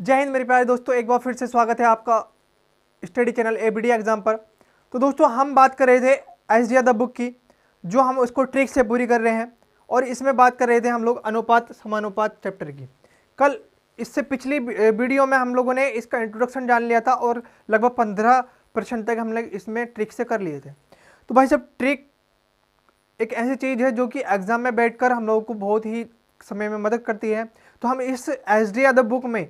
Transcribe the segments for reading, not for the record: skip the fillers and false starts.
जय हिंद मेरे प्यारे दोस्तों, एक बार फिर से स्वागत है आपका स्टडी चैनल एबीडी एग्जाम पर। तो दोस्तों हम बात कर रहे थे एसडीआर द बुक की, जो हम उसको ट्रिक से पूरी कर रहे हैं। और इसमें बात कर रहे थे हम लोग अनुपात समानुपात चैप्टर की। कल इससे पिछली वीडियो में हम लोगों ने इसका इंट्रोडक्शन जान लिया था और लगभग 15% तक हम लोग इसमें ट्रिक से कर लिए थे। तो भाई साहब, ट्रिक एक ऐसी चीज़ है जो कि एग्ज़ाम में बैठकर हम लोगों को बहुत ही समय में मदद करती है। तो हम इस एसडीआर द बुक में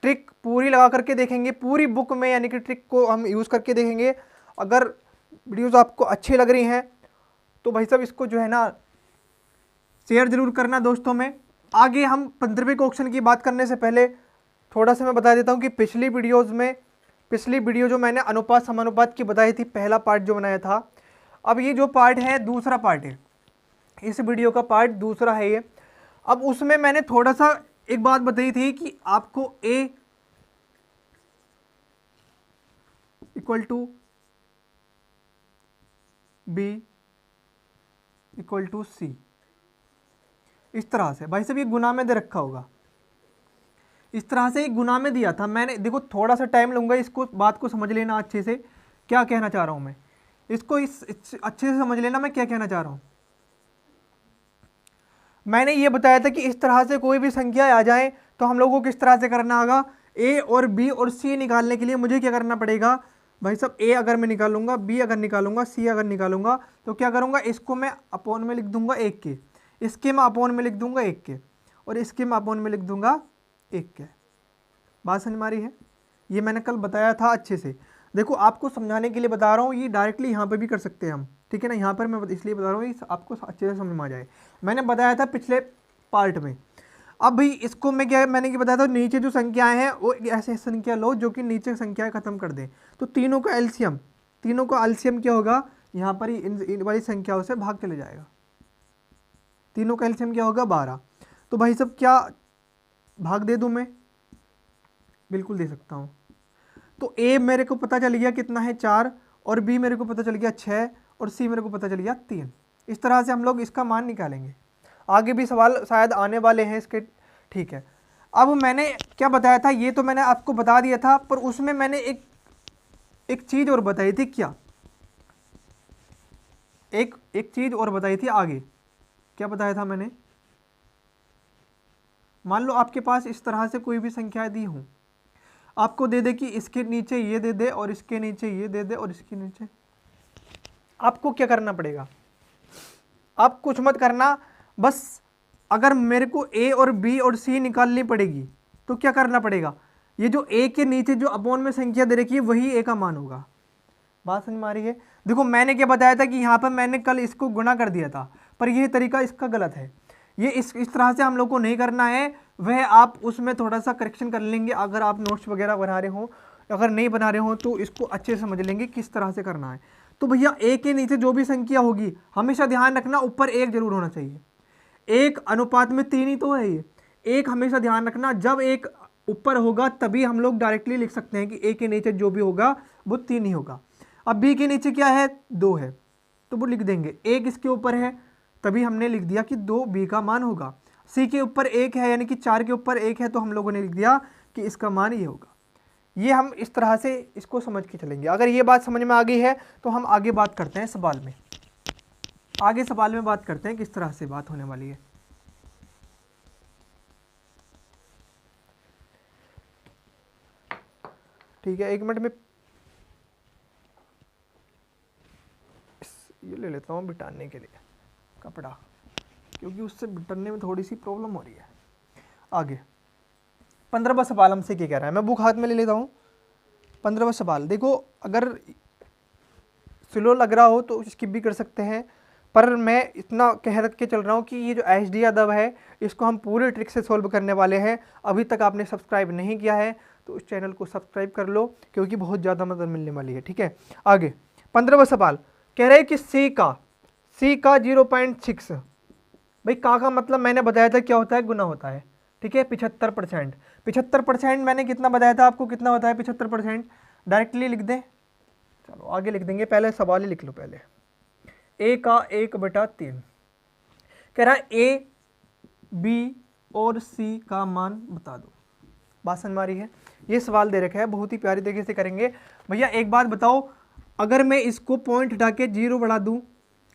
ट्रिक पूरी लगा करके देखेंगे, पूरी बुक में, यानी कि ट्रिक को हम यूज़ करके देखेंगे। अगर वीडियोज़ आपको अच्छी लग रही हैं तो भाई साहब इसको जो है ना शेयर ज़रूर करना दोस्तों में। आगे हम 15वें क्वेश्चन की बात करने से पहले थोड़ा सा मैं बता देता हूँ कि पिछली वीडियो जो मैंने अनुपात समानुपात की बताई थी, पहला पार्ट जो बनाया था, अब ये जो पार्ट है दूसरा पार्ट है, इस वीडियो का पार्ट दूसरा है ये। अब उसमें मैंने थोड़ा सा एक बात बताई थी कि आपको A equal to B equal to C, इस तरह से भाई साहब ये गुना में दे रखा होगा, इस तरह से एक गुना में दिया था मैंने। देखो थोड़ा सा टाइम लूँगा, इसको बात को समझ लेना अच्छे से, क्या कहना चाह रहा हूँ मैं, इसको अच्छे से समझ लेना मैं क्या कहना चाह रहा हूँ। मैंने ये बताया था कि इस तरह से कोई भी संख्या आ जाए तो हम लोगों को किस तरह से करना होगा। ए और बी और सी निकालने के लिए मुझे क्या करना पड़ेगा भाई साहब, ए अगर मैं निकालूंगा, बी अगर निकालूंगा, सी अगर निकालूंगा, तो क्या करूंगा, इसको मैं अपोन में लिख दूंगा 1 के, इसके मैं अपोन में लिख दूंगा 1 के, और इसके मैं अपोन में लिख दूंगा 1 के। बात समझ में आ रही है? ये मैंने कल बताया था अच्छे से। देखो आपको समझाने के लिए बता रहा हूँ, ये डायरेक्टली यहाँ पर भी कर सकते हैं हम, ठीक है ना। यहाँ पर मैं इसलिए बता रहा हूँ आपको अच्छे से समझ में आ जाए। मैंने बताया था पिछले पार्ट में। अब भाई इसको मैंने क्या बताया था, नीचे जो संख्याएं हैं वो ऐसे संख्या लो जो कि नीचे संख्याएं खत्म कर दें। तो तीनों का एलसीएम क्या होगा, यहाँ पर ही इन वाली संख्याओं से भाग चले जाएगा। तीनों का एलसीएम क्या होगा, 12। तो भाई साहब क्या भाग दे दूँ मैं? बिल्कुल दे सकता हूँ। तो ए मेरे को पता चल गया कितना है, 4, और बी मेरे को पता चल गया 6, और सी मेरे को पता चल गया 3। इस तरह से हम लोग इसका मान निकालेंगे। आगे भी सवाल शायद आने वाले हैं इसके, ठीक है। अब मैंने क्या बताया था, ये तो मैंने आपको बता दिया था, पर उसमें मैंने एक चीज़ और बताई थी। क्या? एक चीज़ और बताई थी आगे। क्या बताया था मैंने? मान लो आपके पास इस तरह से कोई भी संख्या दी हूँ, आपको दे दे कि इसके नीचे ये दे दे और इसके नीचे ये दे दे और इसके नीचे, आपको क्या करना पड़ेगा? आप कुछ मत करना, बस अगर मेरे को ए और बी और सी निकालनी पड़ेगी तो क्या करना पड़ेगा, ये जो ए के नीचे जो अपोन में संख्या दे रखी है वही ए का मान होगा। बात समझ में आ रही है? देखो मैंने क्या बताया था कि यहाँ पर मैंने कल इसको गुणा कर दिया था, पर यह तरीका इसका गलत है। ये इस तरह से हम लोग को नहीं करना है, वह आप उसमें थोड़ा सा करेक्शन कर लेंगे अगर आप नोट्स वगैरह बना रहे हो। अगर नहीं बना रहे हो तो इसको अच्छे से समझ लेंगे किस तरह से करना है। तो भैया ए के नीचे जो भी संख्या होगी हमेशा ध्यान रखना ऊपर 1 जरूर होना चाहिए। 1 अनुपात में 3 ही तो है ये, 1 हमेशा ध्यान रखना। जब 1 ऊपर होगा तभी हम लोग डायरेक्टली लिख सकते हैं कि ए के नीचे जो भी होगा वो 3 ही होगा। अब बी के नीचे क्या है, 2 है, तो वो लिख देंगे। 1 इसके ऊपर है तभी हमने लिख दिया कि 2 बी का मान होगा। सी के ऊपर 1 है यानी कि 4 के ऊपर 1 है, तो हम लोगों ने लिख दिया कि इसका मान ये होगा। ये हम इस तरह से इसको समझ के चलेंगे। अगर ये बात समझ में आ गई है तो हम आगे बात करते हैं सवाल में। आगे सवाल में बात करते हैं किस तरह से बात होने वाली है। ठीक है, 1 मिनट में ये ले लेता हूँ बिटाने के लिए कपड़ा, क्योंकि उससे बिटरने में थोड़ी सी प्रॉब्लम हो रही है। आगे 15वां सवाल हमसे क्या कह रहा है, मैं बुक हाथ में ले लेता हूँ। 15वां सवाल देखो, अगर स्लो लग रहा हो तो स्किप भी कर सकते हैं, पर मैं इतना कह रख के चल रहा हूँ कि ये जो एसडीआर द है इसको हम पूरे ट्रिक से सॉल्व करने वाले हैं। अभी तक आपने सब्सक्राइब नहीं किया है तो उस चैनल को सब्सक्राइब कर लो, क्योंकि बहुत ज़्यादा मदद मिलने वाली है। ठीक है, आगे 15वां सवाल कह रहे हैं कि सी का 0.6, भाई का मतलब मैंने बताया था क्या होता है, गुना होता है। ठीक है, 75%। 75% मैंने कितना बताया था आपको, कितना होता है 75%? डायरेक्टली लिख दें, चलो आगे लिख देंगे, पहले सवाल ही लिख लो। पहले ए का 1/3 कह रहा है ए बी और सी का मान बता दो। बात समझ में आ रही है? ये सवाल दे रखा है, बहुत ही प्यारी तरीके से करेंगे। भैया एक बात बताओ, अगर मैं इसको पॉइंट हटा के 0 बढ़ा दूं,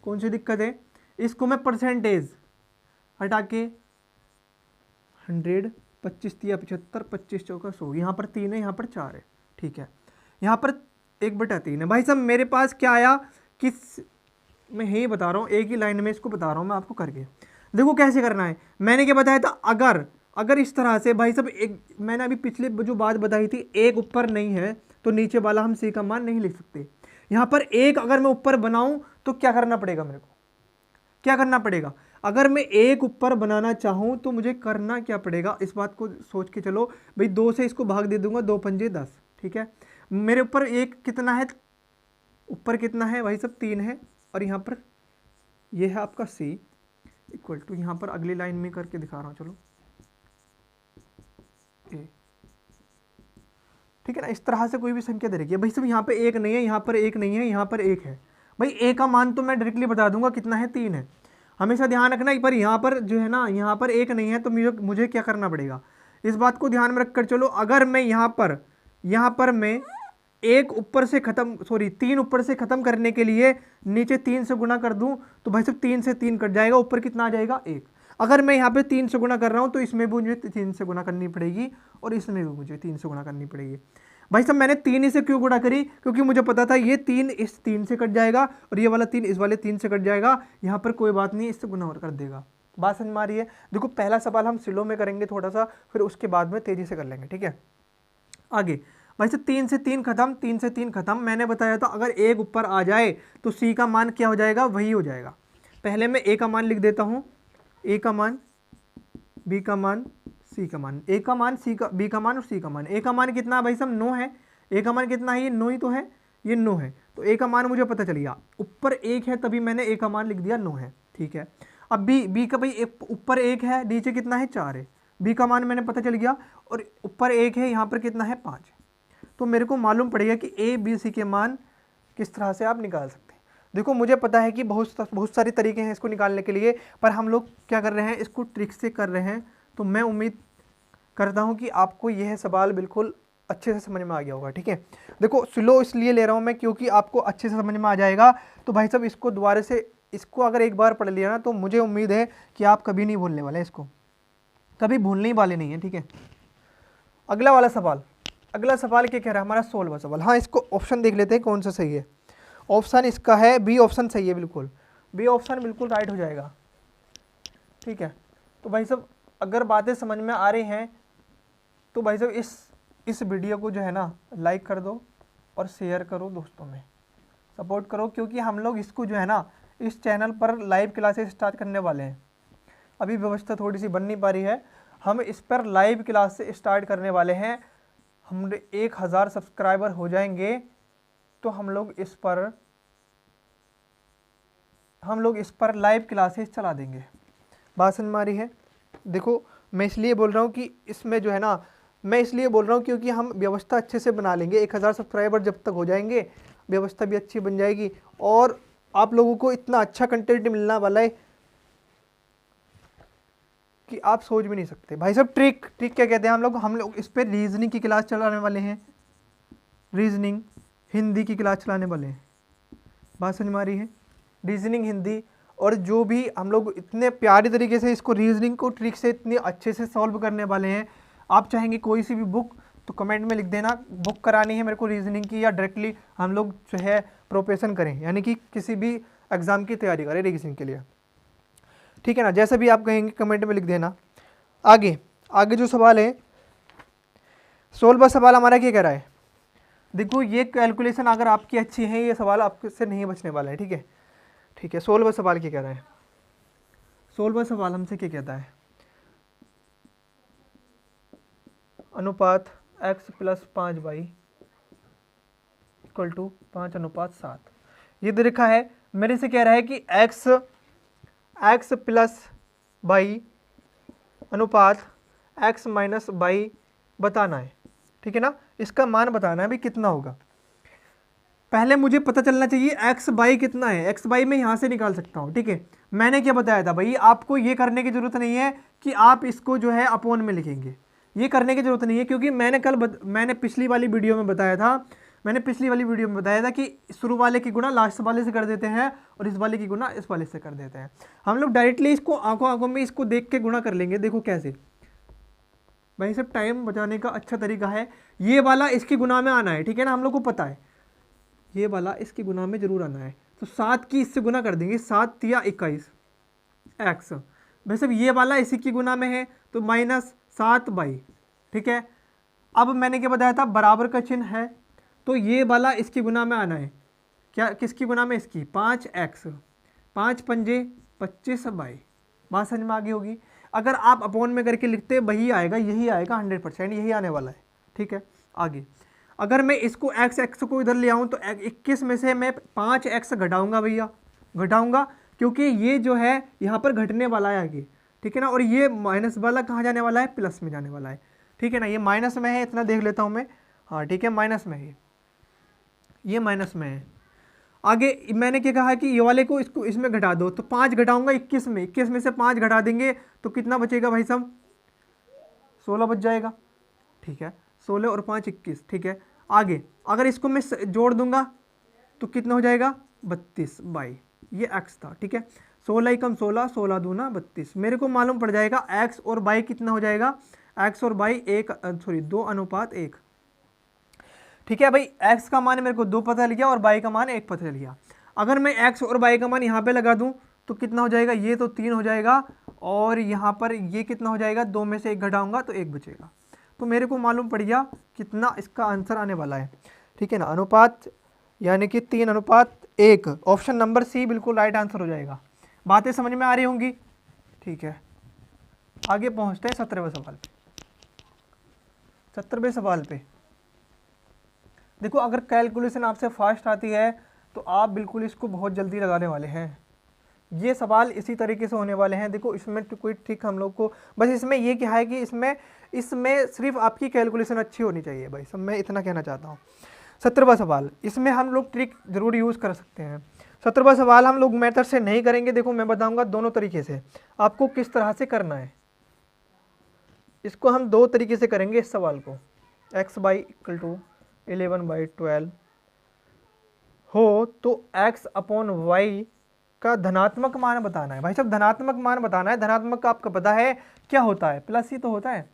कौन सी दिक्कत है? इसको मैं परसेंटेज हटा के 100, 25 तिया 75, 25 चौका 100, यहाँ पर 3 है, यहाँ पर 4 है, ठीक है, यहाँ पर 1/3 है। भाई साहब मेरे पास क्या आया कि मैं यही बता रहा हूँ, एक ही लाइन में इसको बता रहा हूँ मैं आपको करके। देखो कैसे करना है, मैंने क्या बताया था, अगर इस तरह से भाई साहब, एक मैंने अभी पिछले जो बात बताई थी, एक ऊपर नहीं है तो नीचे वाला हम सी का मान नहीं लिख सकते। यहाँ पर एक अगर मैं ऊपर बनाऊं तो क्या करना पड़ेगा मेरे को, क्या करना पड़ेगा? अगर मैं एक ऊपर बनाना चाहूं तो मुझे करना क्या पड़ेगा, इस बात को सोच के चलो भाई। 2 से इसको भाग दे दूंगा, 2 पंजे 10, ठीक है। मेरे ऊपर एक कितना है, ऊपर कितना है भाई साहब, 3 है, और यहाँ पर ये है आपका सी इक्वल टू, यहाँ पर अगली लाइन में करके दिखा रहा हूँ, चलो ए, ठीक है ना। इस तरह से कोई भी संख्या दे रखी है भाई साहब, यहाँ पे एक नहीं है, यहाँ पर एक नहीं है, यहाँ पर एक है। भाई ए का मान तो मैं डायरेक्टली बता दूंगा कितना है, 3 है। हमेशा ध्यान रखना, पर यहाँ पर जो है ना, यहाँ पर एक नहीं है तो मुझे क्या करना पड़ेगा, इस बात को ध्यान में रखकर चलो। अगर मैं यहाँ पर मैं एक ऊपर से खत्म, 3 ऊपर से खत्म करने के लिए नीचे 3 से गुणा कर दूं तो भाई साहब 3 से 3 कट जाएगा, ऊपर कितना आ जाएगा, 1। अगर मैं यहाँ पे 3 से गुणा कर रहा हूँ तो इसमें भी मुझे 3 से गुणा करनी पड़ेगी, और इसमें भी मुझे 3 से गुणा करनी पड़ेगी। भाई साहब मैंने 3 से क्यों गुणा करी, क्योंकि मुझे पता था ये 3 इस 3 से कट जाएगा, और ये वाला 3 इस वाले 3 से कट जाएगा। यहाँ पर कोई बात नहीं, इससे गुणा और कर देगा। बात समझ में आ रही है? देखो पहला सवाल हम स्लो में करेंगे थोड़ा सा, फिर उसके बाद में तेजी से कर लेंगे, ठीक है। आगे भाई साहब 3 से 3 खत्म, 3 से 3 खत्म। मैंने बताया था अगर एक ऊपर आ जाए तो सी का मान क्या हो जाएगा, वही हो जाएगा। पहले मैं ए का मान लिख देता हूँ, ए का मान, बी का मान, सी का मान, ए का मान, सी का, बी का मान और सी का मान। ए का मान कितना है भाई साहब, 9 है। ए का मान कितना है, ये 9 ही तो है, ये 9 है, तो ए का मान मुझे पता चल गया। ऊपर 1 है तभी मैंने ए का मान लिख दिया 9 है, ठीक है। अब बी का भाई ऊपर 1 है, नीचे कितना है, 4 है। बी का मान मैंने पता चल गया, और ऊपर 1 है, यहाँ पर कितना है, 5 है। तो मेरे को मालूम पड़ेगा कि ए बी सी के मान किस तरह से आप निकाल सकते हैं। देखो मुझे पता है कि बहुत सारे तरीके हैं इसको निकालने के लिए, पर हम लोग क्या कर रहे हैं, इसको ट्रिक से कर रहे हैं। तो मैं उम्मीद करता हूं कि आपको यह सवाल बिल्कुल अच्छे से समझ में आ गया होगा, ठीक है। देखो स्लो इसलिए ले रहा हूं मैं क्योंकि आपको अच्छे से समझ में आ जाएगा। तो भाई साहब इसको दोबारा से, इसको अगर एक बार पढ़ लिया ना तो मुझे उम्मीद है कि आप कभी नहीं भूलने वाले, इसको कभी भूलने ही वाले नहीं है, ठीक है। अगला वाला सवाल, अगला सवाल क्या कह रहा है हमारा, 16वां सवाल। हाँ इसको ऑप्शन देख लेते हैं कौन सा सही है। ऑप्शन इसका है बी ऑप्शन सही है, बिल्कुल बी ऑप्शन बिल्कुल राइट हो जाएगा, ठीक है। तो भाई साहब अगर बातें समझ में आ रही हैं तो भाई साहब इस वीडियो को जो है ना लाइक कर दो और शेयर करो, दोस्तों में सपोर्ट करो, क्योंकि हम लोग इसको जो है ना इस चैनल पर लाइव क्लासेस स्टार्ट करने वाले हैं। अभी व्यवस्था थोड़ी सी बन नहीं पा रही है, हम इस पर लाइव क्लास से स्टार्ट करने वाले हैं। हम 1000 सब्सक्राइबर हो जाएंगे तो हम लोग इस पर लाइव क्लासेस चला देंगे। बात समझ में आ रही है? देखो मैं इसलिए बोल रहा हूँ कि इसमें जो है ना, मैं इसलिए बोल रहा हूँ क्योंकि हम व्यवस्था अच्छे से बना लेंगे। 1000 सब्सक्राइबर जब तक हो जाएंगे व्यवस्था भी अच्छी बन जाएगी, और आप लोगों को इतना अच्छा कंटेंट मिलने वाला है कि आप सोच भी नहीं सकते। भाई साहब ट्रिक क्या कहते हैं हम लोग इस पर रीजनिंग की क्लास चलाने वाले हैं, रीजनिंग हिंदी की क्लास चलाने वाले हैं। बात समझ में आ रही है? रीजनिंग हिंदी, और जो भी हम लोग इतने प्यारे तरीके से इसको रीजनिंग को ट्रिक से इतने अच्छे से सॉल्व करने वाले हैं। आप चाहेंगे कोई सी भी बुक तो कमेंट में लिख देना, बुक करानी है मेरे को रीजनिंग की, या डायरेक्टली हम लोग जो है प्रोफेशन करें, यानी कि किसी भी एग्ज़ाम की तैयारी करें रीजनिंग के लिए, ठीक है ना। जैसा भी आप कहेंगे कमेंट में लिख देना। आगे जो सवाल है 16वां सवाल हमारा क्या कह रहा है। देखो ये कैलकुलेशन अगर आपकी अच्छी है, ये सवाल आपसे नहीं बचने वाला है, ठीक है। 16वां सवाल क्या कह रहा है, 16वां सवाल हमसे क्या कहता है, अनुपात x + 5y = 5:7। ये दे रखा है, मेरे से कह रहा है कि x + y अनुपात x - y बताना है, ठीक है ना। इसका मान बताना है भी कितना होगा। पहले मुझे पता चलना चाहिए एक्स बाई कितना है। एक्स बाई मैं यहाँ से निकाल सकता हूँ, ठीक है। मैंने क्या बताया था भाई, आपको ये करने की ज़रूरत नहीं है कि आप इसको जो है अपोन में लिखेंगे, ये करने की जरूरत नहीं है, क्योंकि मैंने पिछली वाली वीडियो में बताया था कि शुरू वाले की गुणा लास्ट वाले से कर देते हैं और इस वाले की गुणा इस वाले से कर देते हैं। हम लोग डायरेक्टली इसको आंखों में इसको देख के गुणा कर लेंगे। देखो कैसे भाई, सब टाइम बचाने का अच्छा तरीका है। ये वाला इसकी गुणा में आना है, ठीक है ना, हम लोग को पता है ये वाला इसकी गुणा में जरूर आना है। तो 7 की इससे गुणा कर देंगे, 7 या 21 एक्स। भाई साहब ये वाला इसी की गुणा में है तो -7/, ठीक है। अब मैंने क्या बताया था, बराबर का चिन्ह है तो ये वाला इसकी गुणा में आना है। क्या किसकी गुणा में, इसकी 5x, 5 पंजे 25/, बात समझ में आ गई होगी। अगर आप अपॉन में करके लिखते वही आएगा, यही आएगा 100%, यही आने वाला है, ठीक है। आगे अगर मैं इसको x को इधर ले आऊँ तो 21 में से मैं 5x घटाऊंगा भैया, घटाऊंगा क्योंकि ये जो है यहाँ पर घटने वाला है आगे, ठीक है ना। और ये माइनस वाला कहाँ जाने वाला है, प्लस में जाने वाला है, ठीक है ना। ये माइनस में है, इतना देख लेता हूँ मैं, हाँ ठीक है, माइनस में है, ये माइनस में है। आगे मैंने क्या कहा कि ये वाले को इसको इसमें घटा दो, तो 5 घटाऊंगा 21 में, 21 में से 5 घटा देंगे तो कितना बचेगा भाई साहब, 16 बच जाएगा, ठीक है। 16 और 5 21, ठीक है। आगे अगर इसको मैं जोड़ दूंगा तो कितना हो जाएगा, 32/, ये x था, ठीक है। 16 कम 16, 16 दूना 32, मेरे को मालूम पड़ जाएगा x और y कितना हो जाएगा, x और y 2:1, ठीक है भाई। x का मान मेरे को 2 पता लिया और y का मान 1 पता लिया। अगर मैं x और y का मान यहाँ पे लगा दूँ तो कितना हो जाएगा, ये तो 3 हो जाएगा और यहाँ पर ये कितना हो जाएगा, 2 में से 1 घटाऊंगा तो 1 बचेगा। तो मेरे को मालूम पड़ गया कितना इसका आंसर आने वाला है, ठीक है ना। अनुपात यानी कि 3:1, ऑप्शन नंबर सी बिल्कुल राइट आंसर हो जाएगा। बातें समझ में आ रही होंगी, ठीक है। आगे पहुँचते हैं 17वें सवाल पे। 17वें सवाल पे देखो, अगर कैलकुलेशन आपसे फास्ट आती है तो आप बिल्कुल इसको बहुत जल्दी लगाने वाले हैं। ये सवाल इसी तरीके से होने वाले हैं। देखो इसमें कोई ट्रिक हम लोग को, बस इसमें ये क्या है कि इसमें सिर्फ आपकी कैलकुलेशन अच्छी होनी चाहिए भाई सब, मैं इतना कहना चाहता हूँ। 17वां सवाल, इसमें हम लोग ट्रिक जरूर यूज़ कर सकते हैं। 17वां सवाल हम लोग मेथड से नहीं करेंगे, देखो मैं बताऊँगा दोनों तरीके से आपको किस तरह से करना है। इसको हम 2 तरीके से करेंगे इस सवाल को। x/= 11/12 हो तो x/y का धनात्मक मान बताना है। भाई साहब धनात्मक मान बताना है, धनात्मक का आपका पता है क्या होता है, प्लस ही तो होता है,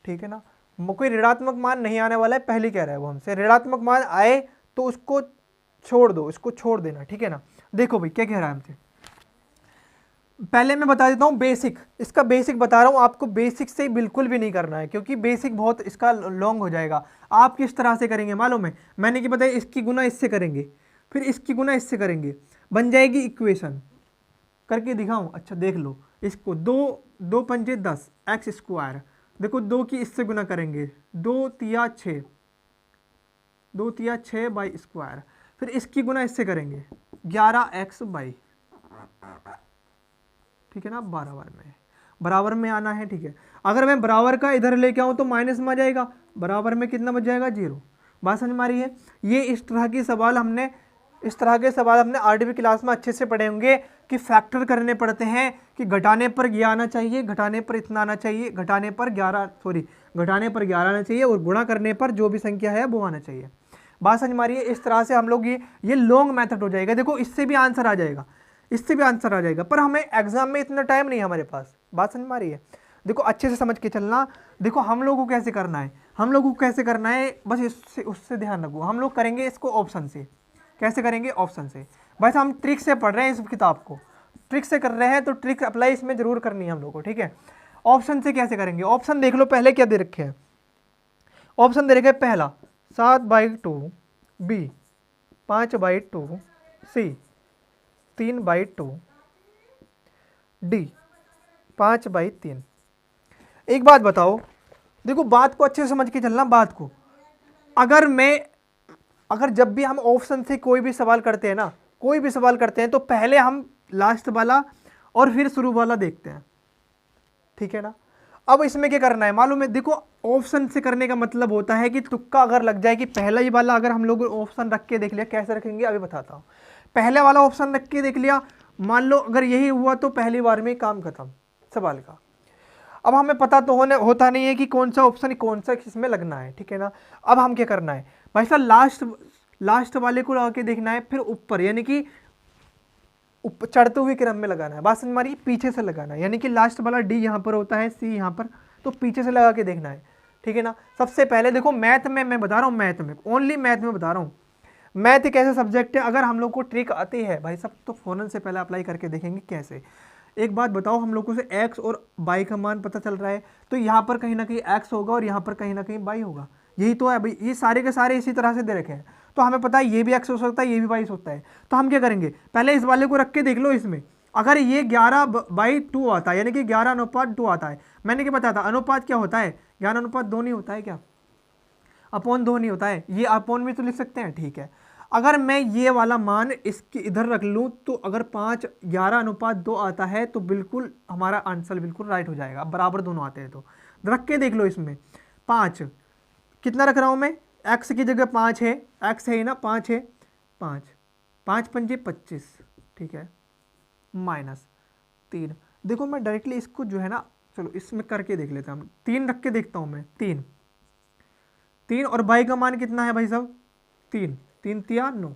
ठीक है ना। कोई ऋणात्मक मान नहीं आने वाला है, पहले कह रहा है वो हमसे। ऋणात्मक मान आए तो उसको छोड़ दो, इसको छोड़ देना, ठीक है ना। देखो भाई क्या कह रहा है हमसे, पहले मैं बता देता हूँ बेसिक, इसका बेसिक बता रहा हूँ आपको। बेसिक से बिल्कुल भी नहीं करना है क्योंकि बेसिक बहुत इसका लॉन्ग हो जाएगा। आप किस तरह से करेंगे मालूम है, मैंने क्या बताया, इसकी गुना इससे करेंगे, फिर इसकी गुना इससे करेंगे, बन जाएगी इक्वेशन। करके दिखाऊं, अच्छा देख लो इसको, 2 पंजे 10 x²। देखो 2 की इससे गुना करेंगे, 2 तिया 6, 2 तिया 6/²। फिर इसकी गुना इससे करेंगे 11x/, ठीक है ना। बराबर में आना है, ठीक है। अगर मैं बराबर का इधर लेके आऊँ तो माइनस में आ जाएगा, बराबर में कितना बच जाएगा, 0। बात समझ में आ रही है। ये इस तरह के सवाल हमने 8वीं क्लास में अच्छे से पढ़े होंगे कि फैक्टर करने पड़ते हैं, कि घटाने पर 11 आना चाहिए, घटाने पर इतना आना चाहिए, घटाने पर 11 आना चाहिए और गुणा करने पर जो भी संख्या है वो आना चाहिए। बात समझ में आ रही है। इस तरह से हम लोग ये लॉन्ग मेथड हो जाएगा। देखो इससे भी आंसर आ जाएगा, इससे भी आंसर आ जाएगा, पर हमें एग्जाम में इतना टाइम नहीं है हमारे पास। बात समझ में आ रही है। देखो अच्छे से समझ के चलना। देखो हम लोगों को कैसे करना है, बस इससे उससे ध्यान रखो। हम लोग करेंगे इसको ऑप्शन से। कैसे करेंगे, ऑप्शन से। बस हम ट्रिक से पढ़ रहे हैं, इस किताब को ट्रिक से कर रहे हैं तो ट्रिक अप्लाई इसमें जरूर करनी है हम लोग को, ठीक है। ऑप्शन से कैसे करेंगे, ऑप्शन देख लो पहले क्या दे रखे हैं। ऑप्शन दे रखे हैं, पहला 7/2, B 5/2, C 3/2, D 5/3। एक बात बताओ, देखो बात को अच्छे से समझ के चलना। बात को अगर जब भी हम ऑप्शन से कोई भी सवाल करते हैं तो पहले हम लास्ट वाला और फिर शुरू वाला देखते हैं, ठीक है ना। अब इसमें क्या करना है मालूम है। देखो ऑप्शन से करने का मतलब होता है कि तुक्का अगर लग जाए कि पहला ही वाला अगर हम लोग ऑप्शन रख के देख लिया, कैसे रखेंगे अभी बताता हूँ। पहले वाला ऑप्शन रख के देख लिया, मान लो अगर यही हुआ तो पहली बार में काम खत्म सवाल का। अब हमें पता तो होता नहीं है कि कौन सा ऑप्शन कौन सा किसमें लगना है, ठीक है ना। अब हम क्या करना है भाई साहब, लास्ट वाले को लगा के देखना है, फिर ऊपर यानी कि चढ़ते हुए क्रम में लगाना है। बात समझ मारी, पीछे से लगाना है, यानी कि लास्ट वाला डी यहाँ पर होता है, सी यहाँ पर, तो पीछे से लगा के देखना है, ठीक है ना। सबसे पहले देखो मैथ में मैं बता रहा हूँ, मैथ में ओनली मैथ में बता रहा हूँ। मैथ एक ऐसा सब्जेक्ट है, अगर हम लोग को ट्रिक आती है भाई साहब तो फ़ौरन से पहले अप्लाई करके देखेंगे कैसे। एक बात बताओ, हम लोगों से एक्स और बाई का मान पता चल रहा है, तो यहाँ पर कहीं ना कहीं एक्स होगा और यहाँ पर कहीं ना कहीं बाई होगा, यही तो है भाई। ये सारे के सारे इसी तरह से दे रखे हैं, तो हमें पता है ये भी एक्स हो सकता है, ये भी बाई हो सकता है। तो हम क्या करेंगे, पहले इस वाले को रख के देख लो, इसमें अगर ये 11/2 आता है, यानी कि 11:2 आता है, मैंने क्या बताया था, अनुपात क्या होता है, 11:2 नहीं होता है क्या, अपॉन 2 नहीं होता है, ये अपॉन भी तो लिख सकते हैं, ठीक है। अगर मैं ये वाला मान इसके इधर रख लूँ तो अगर 11:2 आता है तो बिल्कुल हमारा आंसर बिल्कुल राइट हो जाएगा, बराबर दोनों आते हैं तो। रख के देख लो इसमें 5 कितना रख रहा हूँ मैं, एक्स की जगह 5 है, एक्स है ना, 5 है, 5 पंजे 25, ठीक है, -3। देखो मैं डायरेक्टली इसको जो है ना, चलो इसमें करके देख लेते हैं हम, 3 रख के देखता हूँ मैं, 3 और बाई का मान कितना है भाई साहब, 3 3 9,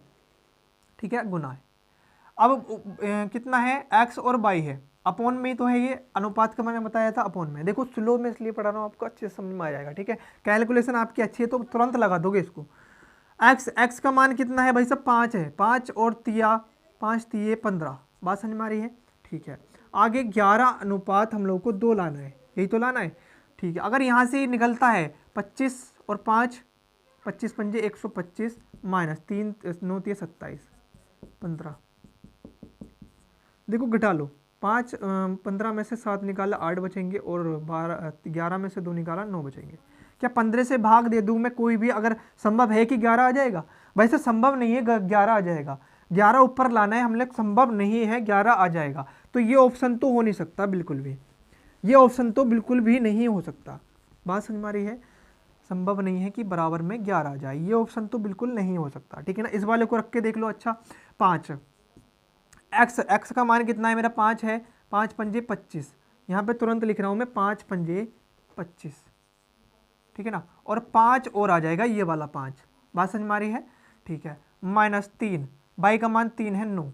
ठीक है, गुना है। अब कितना है, एक्स और बाई है, अपॉन में ही तो है, ये अनुपात का मैंने बताया था अपॉन में। देखो स्लो में इसलिए पढ़ा रहा हूँ, आपको अच्छे से समझ में आ जाएगा, ठीक है। कैलकुलेशन आपकी अच्छी है तो तुरंत लगा दोगे इसको। एक्स का मान कितना है भाई साहब, 5 है, 5 और 3 15, बात समझ में आ रही है, ठीक है। आगे 11 हम लोग को 2 लाना है, यही तो लाना है, ठीक है। अगर यहाँ से निकलता है 25 और 5, 25 पंजे 125 -3 9 27 15, देखो घटा लो, 15 में से 7 निकाला 8 बचेंगे, और 11 में से 2 निकाला 9 बचेंगे। क्या 15 से भाग दे दूं मैं कोई भी, अगर संभव है कि 11 आ जाएगा, वैसे संभव नहीं है 11 आ जाएगा, 11 ऊपर लाना है हम लोग, संभव नहीं है 11 आ जाएगा, तो ये ऑप्शन तो हो नहीं सकता बिल्कुल भी, ये ऑप्शन तो बिल्कुल भी नहीं हो सकता। बात समझ में आ रही है, संभव नहीं है कि बराबर में 11 आ जाए, ये ऑप्शन तो बिल्कुल नहीं हो सकता, ठीक है ना। इस वाले को रख के देख लो, अच्छा 5 एक्स का मान कितना है मेरा, 5 है, 5 पंजे 25, यहाँ पे तुरंत लिख रहा हूँ मैं 5 पंजे 25, ठीक है ना, और 5 और आ जाएगा ये वाला 5, बात समझ में आ रही है, ठीक है। -3 बाई का मान 3 है, 9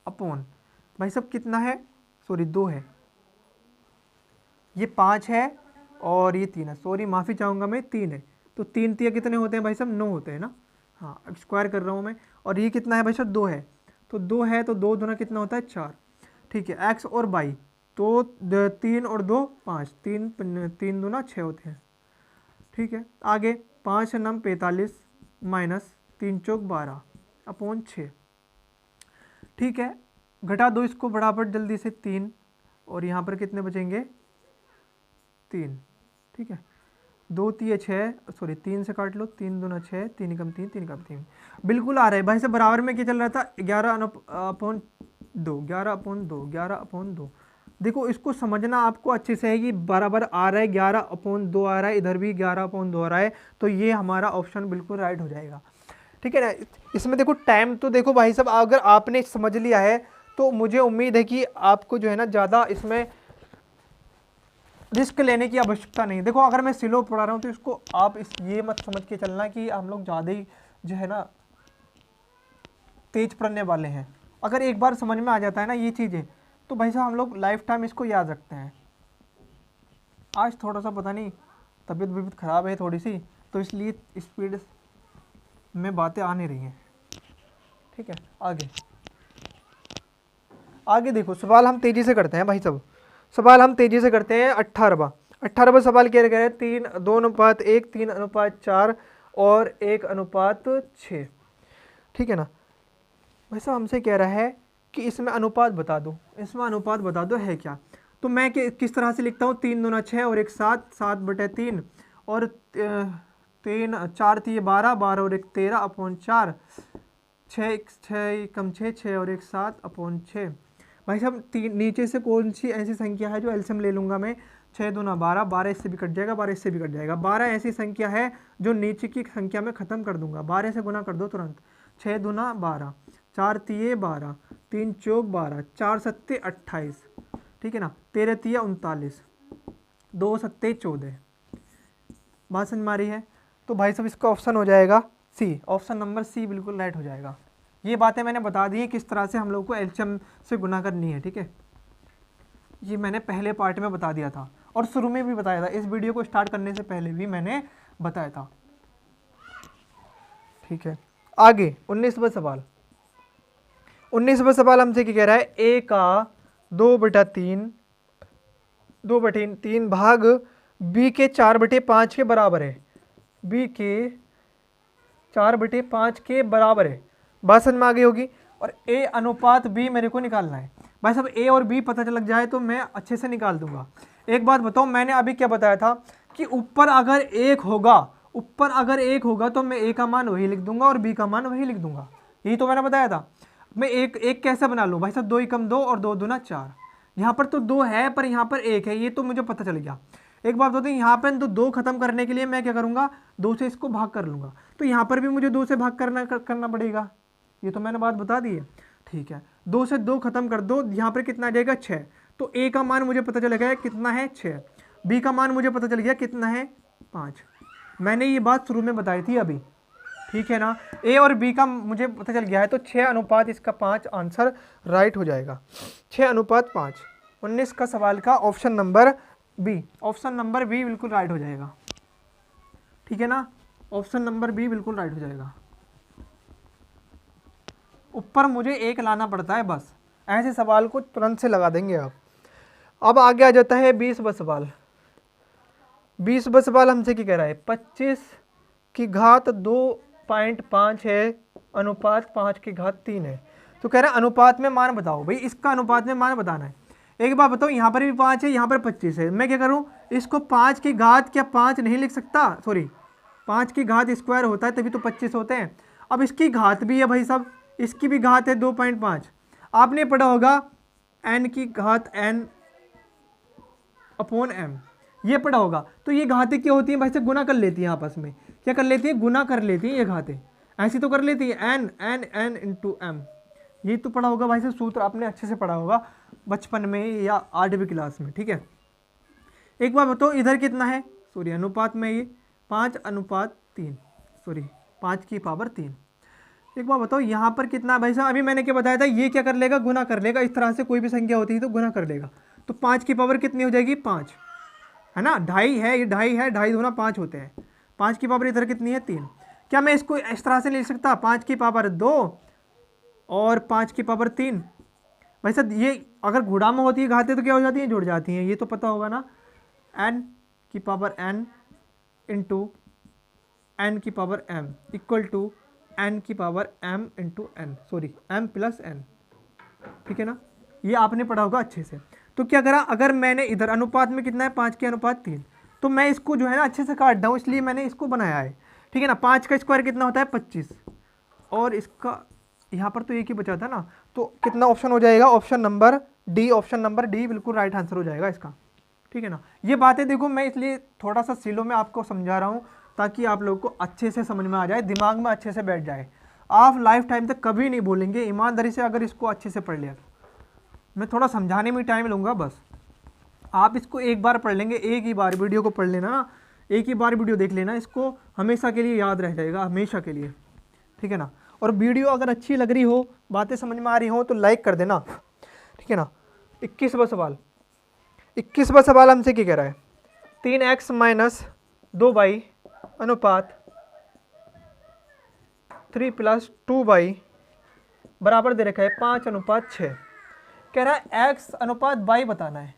अपॉन भाई सब कितना है, सॉरी 2 है, ये 5 है और ये 3 है, सॉरी माफ़ी चाहूँगा मैं, 3 है, तो 3 3 कितने होते हैं भाई साहब, 9 होते हैं ना, हाँ अब स्क्वायर कर रहा हूँ मैं, और ये कितना है भाई साहब, 2 है, तो 2 है, तो 2 दूना कितना होता है, 4, ठीक है। एक्स और बाई तो 3 और 2 5, 3 दूना 6 होते हैं, ठीक है। आगे 5 9 45 -3 चौक 12 अपॉन 6, ठीक है। घटा दो इसको बराबर जल्दी से, 3 और यहाँ पर कितने बचेंगे, 3, ठीक है, 2 3 6, सॉरी 3 से काट लो, 3 दूना 6, 3 कम 3 3 कम 3, बिल्कुल आ रहा है भाई से बराबर में। क्या चल रहा था, 11/2 11/2 11/2। देखो इसको समझना आपको अच्छे से है कि बराबर आ रहा है, 11/2 आ रहा है, इधर भी 11/2 आ रहा है, तो ये हमारा ऑप्शन बिल्कुल राइट हो जाएगा, ठीक है ना। इसमें देखो टाइम तो देखो भाई साहब, अगर आपने समझ लिया है तो मुझे उम्मीद है कि आपको जो है ना ज़्यादा इसमें रिस्क लेने की आवश्यकता नहीं। देखो अगर मैं स्लो पढ़ा रहा हूँ तो इसको आप ये मत समझ के चलना कि हम लोग ज़्यादा ही जो है ना तेज पढ़ने वाले हैं। अगर एक बार समझ में आ जाता है ना ये चीज़ें, तो भाई साहब हम लोग लाइफ टाइम इसको याद रखते हैं। आज थोड़ा सा पता नहीं तबीयत ख़राब है थोड़ी सी, तो इसलिए स्पीड में बातें आ नहीं रही हैं, ठीक है। आगे देखो सवाल हम तेज़ी से करते हैं भाई साहब, सवाल हम तेज़ी से करते हैं। 18वां सवाल क्या कह रहे हैं, 2:1 3:4 और 1:6, ठीक है ना। वैसा हमसे कह रहा है कि इसमें अनुपात बता दो, इसमें अनुपात बता दो है क्या। तो मैं किस तरह से लिखता हूँ, 3 दूना 6 और 1 7, 7/3 और 3 4 3 12 12 और 1 13 अपॉन 4, 6 कम 6 6 और 1 7 अपॉन 6। भाई साहब नीचे से कौन सी ऐसी संख्या है जो एलसीएम ले लूँगा मैं, 6 दूना 12, 12 इससे भी कट जाएगा, 12 इससे भी कट जाएगा, 12 ऐसी संख्या है जो नीचे की संख्या में ख़त्म कर दूंगा, 12 से गुना कर दो तुरंत, 6 दूना 12, 4 तिये 12, 3 चौक 12, 4 सत्ते 28, ठीक है ना, 13 तिया 39, 2 सत्ते 14। बात समझ में आ रही है? तो भाई साहब इसका ऑप्शन हो जाएगा सी, ऑप्शन नंबर सी बिल्कुल राइट हो जाएगा। ये बातें मैंने बता दी है किस तरह से हम लोग को एलसीएम से गुना करनी है, ठीक है। ये मैंने पहले पार्ट में बता दिया था और शुरू में भी बताया था, इस वीडियो को स्टार्ट करने से पहले भी मैंने बताया था, ठीक है। आगे 19वां सवाल। 19वां सवाल हमसे क्या कह रहा है, ए का 2/3 भाग बी के 4/5 के बराबर है। बी के 4/5 के बराबर है। बात समझ में आ गई होगी। और ए अनुपात बी मेरे को निकालना है। भाई साहब ए और बी पता लग जाए तो मैं अच्छे से निकाल दूंगा। एक बात बताओ, मैंने अभी क्या बताया था कि ऊपर अगर 1 होगा तो मैं ए का मान वही लिख दूंगा और बी का मान वही लिख दूंगा। यही तो मैंने बताया था। मैं एक कैसे बना लूँ भाई साहब, 2 एकम 2 और 2 दूना 4। यहाँ पर तो 2 है पर यहाँ पर 1 है, ये तो मुझे पता चल गया। एक बात बताओ, यहाँ पे तो 2 खत्म करने के लिए मैं क्या करूँगा, 2 से इसको भाग कर लूँगा। तो यहाँ पर भी मुझे 2 से भाग करना पड़ेगा। ये तो मैंने बात बता दी है, ठीक है। 2 से 2 खत्म कर दो, यहाँ पर कितना आ जाएगा 6। तो ए का मान मुझे पता चल गया कितना है 6, बी का मान मुझे पता चल गया कितना है 5। मैंने ये बात शुरू में बताई थी अभी, ठीक है ना। ए और बी का मुझे पता चल गया है, तो 6 अनुपात इसका 5 आंसर राइट हो जाएगा। 6 अनुपात 5। 19 का सवाल का option number B, option number B बिल्कुल राइट हो जाएगा, ठीक है ना। ऑप्शन नंबर बी बिल्कुल राइट हो जाएगा। ऊपर मुझे 1 लाना पड़ता है बस, ऐसे सवाल को तुरंत से लगा देंगे आप। अब आगे आ जाता है 20वां सवाल। 20वां सवाल हमसे क्या कह रहा है, 25 की घात 2.5 है, अनुपात 5 की घात 3 है। तो कह रहा है अनुपात में मान बताओ। भाई इसका अनुपात में मान बताना है। एक बात बताओ, यहाँ पर भी 5 है, यहाँ पर 25 है। मैं क्या करूँ, इसको 5 की घात क्या 5 नहीं लिख सकता, सॉरी 5 की घात स्क्वायर होता है तभी तो 25 होते हैं। अब इसकी घात भी है भाई साहब, इसकी भी घात है 2.5। आपने पढ़ा होगा n की घात n अपॉन m, ये पढ़ा होगा। तो ये घातें क्या होती हैं भाई से, गुना कर लेती हैं आपस में। क्या कर लेती हैं, गुना कर लेती हैं ये घातें, ऐसी तो कर लेती है n इंटू m। ये तो पढ़ा होगा भाई से, सूत्र आपने अच्छे से पढ़ा होगा बचपन में या 8वीं क्लास में, ठीक है। एक बार बताओ इधर कितना है, सॉरी अनुपात में ये 5 अनुपात 3, सॉरी 5 की पावर 3। एक बार बताओ यहाँ पर कितना है भाई साहब, अभी मैंने क्या बताया था, ये क्या कर लेगा, गुना कर लेगा। इस तरह से कोई भी संख्या होती है तो गुना कर लेगा। तो 5 की पावर कितनी हो जाएगी, 5 है ना। 2.5 है, ये 2.5 है, 2.5 दूना 5 होते हैं। 5 की पावर इधर कितनी है 3। क्या मैं इसको इस तरह से नहीं लिख सकता, 5 की पावर 2 और 5 की पावर 3। भाई साहब ये अगर गुणा में होती है घातें तो क्या हो जाती हैं, जुड़ जाती हैं, ये तो पता होगा ना। n की पावर n इंटू n की power m equal to n की power m into n, sorry m plus n, ठीक है ना। ये आपने पढ़ा होगा अच्छे से। तो क्या करा, अगर मैंने इधर अनुपात में कितना है 5 के अनुपात 3, तो मैं इसको जो है ना अच्छे से काट दूँ, इसलिए मैंने इसको बनाया है, ठीक है ना। 5 का स्क्वायर कितना होता है 25, और इसका यहाँ पर तो एक ही बचा था ना। तो कितना ऑप्शन हो जाएगा, option number D, option number D बिल्कुल राइट आंसर हो जाएगा इसका, ठीक है ना। ये बातें देखो मैं इसलिए थोड़ा सा सीलो में आपको समझा रहा हूँ ताकि आप लोगों को अच्छे से समझ में आ जाए, दिमाग में अच्छे से बैठ जाए। आप लाइफ टाइम तक कभी नहीं भूलेंगे ईमानदारी से अगर इसको अच्छे से पढ़ लिया तो। मैं थोड़ा समझाने में टाइम लूँगा बस, आप इसको एक बार पढ़ लेंगे, एक ही बार वीडियो को पढ़ लेना ना, एक ही बार वीडियो देख लेना, इसको हमेशा के लिए याद रह जाएगा, हमेशा के लिए, ठीक है ना। और वीडियो अगर अच्छी लग रही हो, बातें समझ में आ रही हो तो लाइक कर देना, ठीक है ना। 21वां सवाल। 21वां सवाल हमसे क्या कह रहा है, 3x माइनस 2y अनुपात 3 प्लस 2y बराबर दे रखा है 5 अनुपात 6। कह रहा है x अनुपात y बताना है,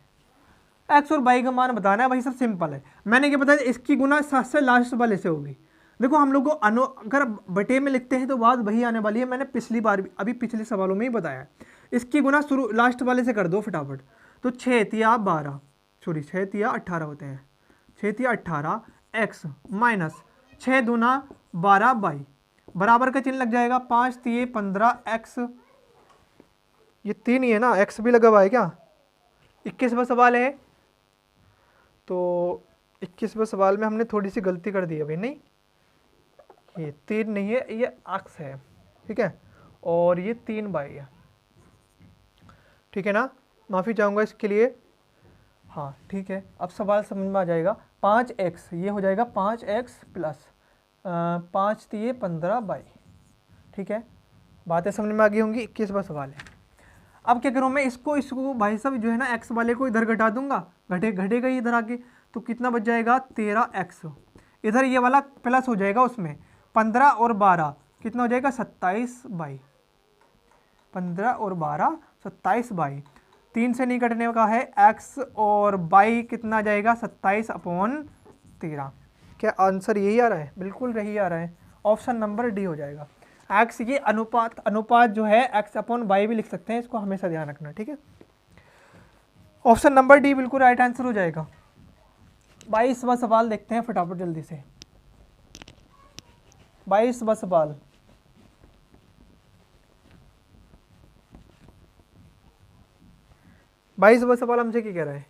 x और y का मान बताना है। भाई सब सिंपल है, मैंने क्या बताया, इसकी गुना 7 से लास्ट वाले से होगी। देखो हम लोग को अगर बटे में लिखते हैं तो बात वही आने वाली है, मैंने पिछली बार अभी पिछले सवालों में ही बताया। इसकी गुना शुरू लास्ट वाले से कर दो फटाफट। तो 6 तिया 12, सॉरी 6 तिया 18 होते हैं, 6 तिया 18 x माइनस 6 दूना 12 y बराबर का चिन्ह लग जाएगा, 5 तिये 15 x, ये 3 ही है ना, x भी लगा हुआ है क्या। 21वां सवाल है, तो 21वें सवाल में हमने थोड़ी सी गलती कर दी है भाई, नहीं ये 3 नहीं है, ये x है, ठीक है, और ये 3y है, ठीक है ना। माफ़ी चाहूँगा इसके लिए। हाँ ठीक है, अब सवाल समझ में आ जाएगा। 5x ये हो जाएगा 5x प्लस 5 दिए 15 ठीक है, बातें समझ में आ गई होंगी। 21वां सवाल है। अब क्या करूँ मैं, इसको इसको भाई साहब जो है ना x वाले को इधर घटा दूंगा, घटेगा ही इधर आके, तो कितना बच जाएगा 13x। इधर ये वाला प्लस हो जाएगा, उसमें 15 और 12 कितना हो जाएगा 27 15 और 12 27 3 से नहीं कटने का है, x और y कितना आ जाएगा 27/13। क्या आंसर यही आ रहा है? बिल्कुल यही आ रहा है, ऑप्शन नंबर डी हो जाएगा। x ये अनुपात जो है x/y भी लिख सकते हैं, इसको हमेशा ध्यान रखना, ठीक है। ऑप्शन नंबर डी बिल्कुल राइट आंसर हो जाएगा। 22वां सवाल देखते हैं फटाफट जल्दी से। 22वां सवाल, हमसे क्या कह रहा है?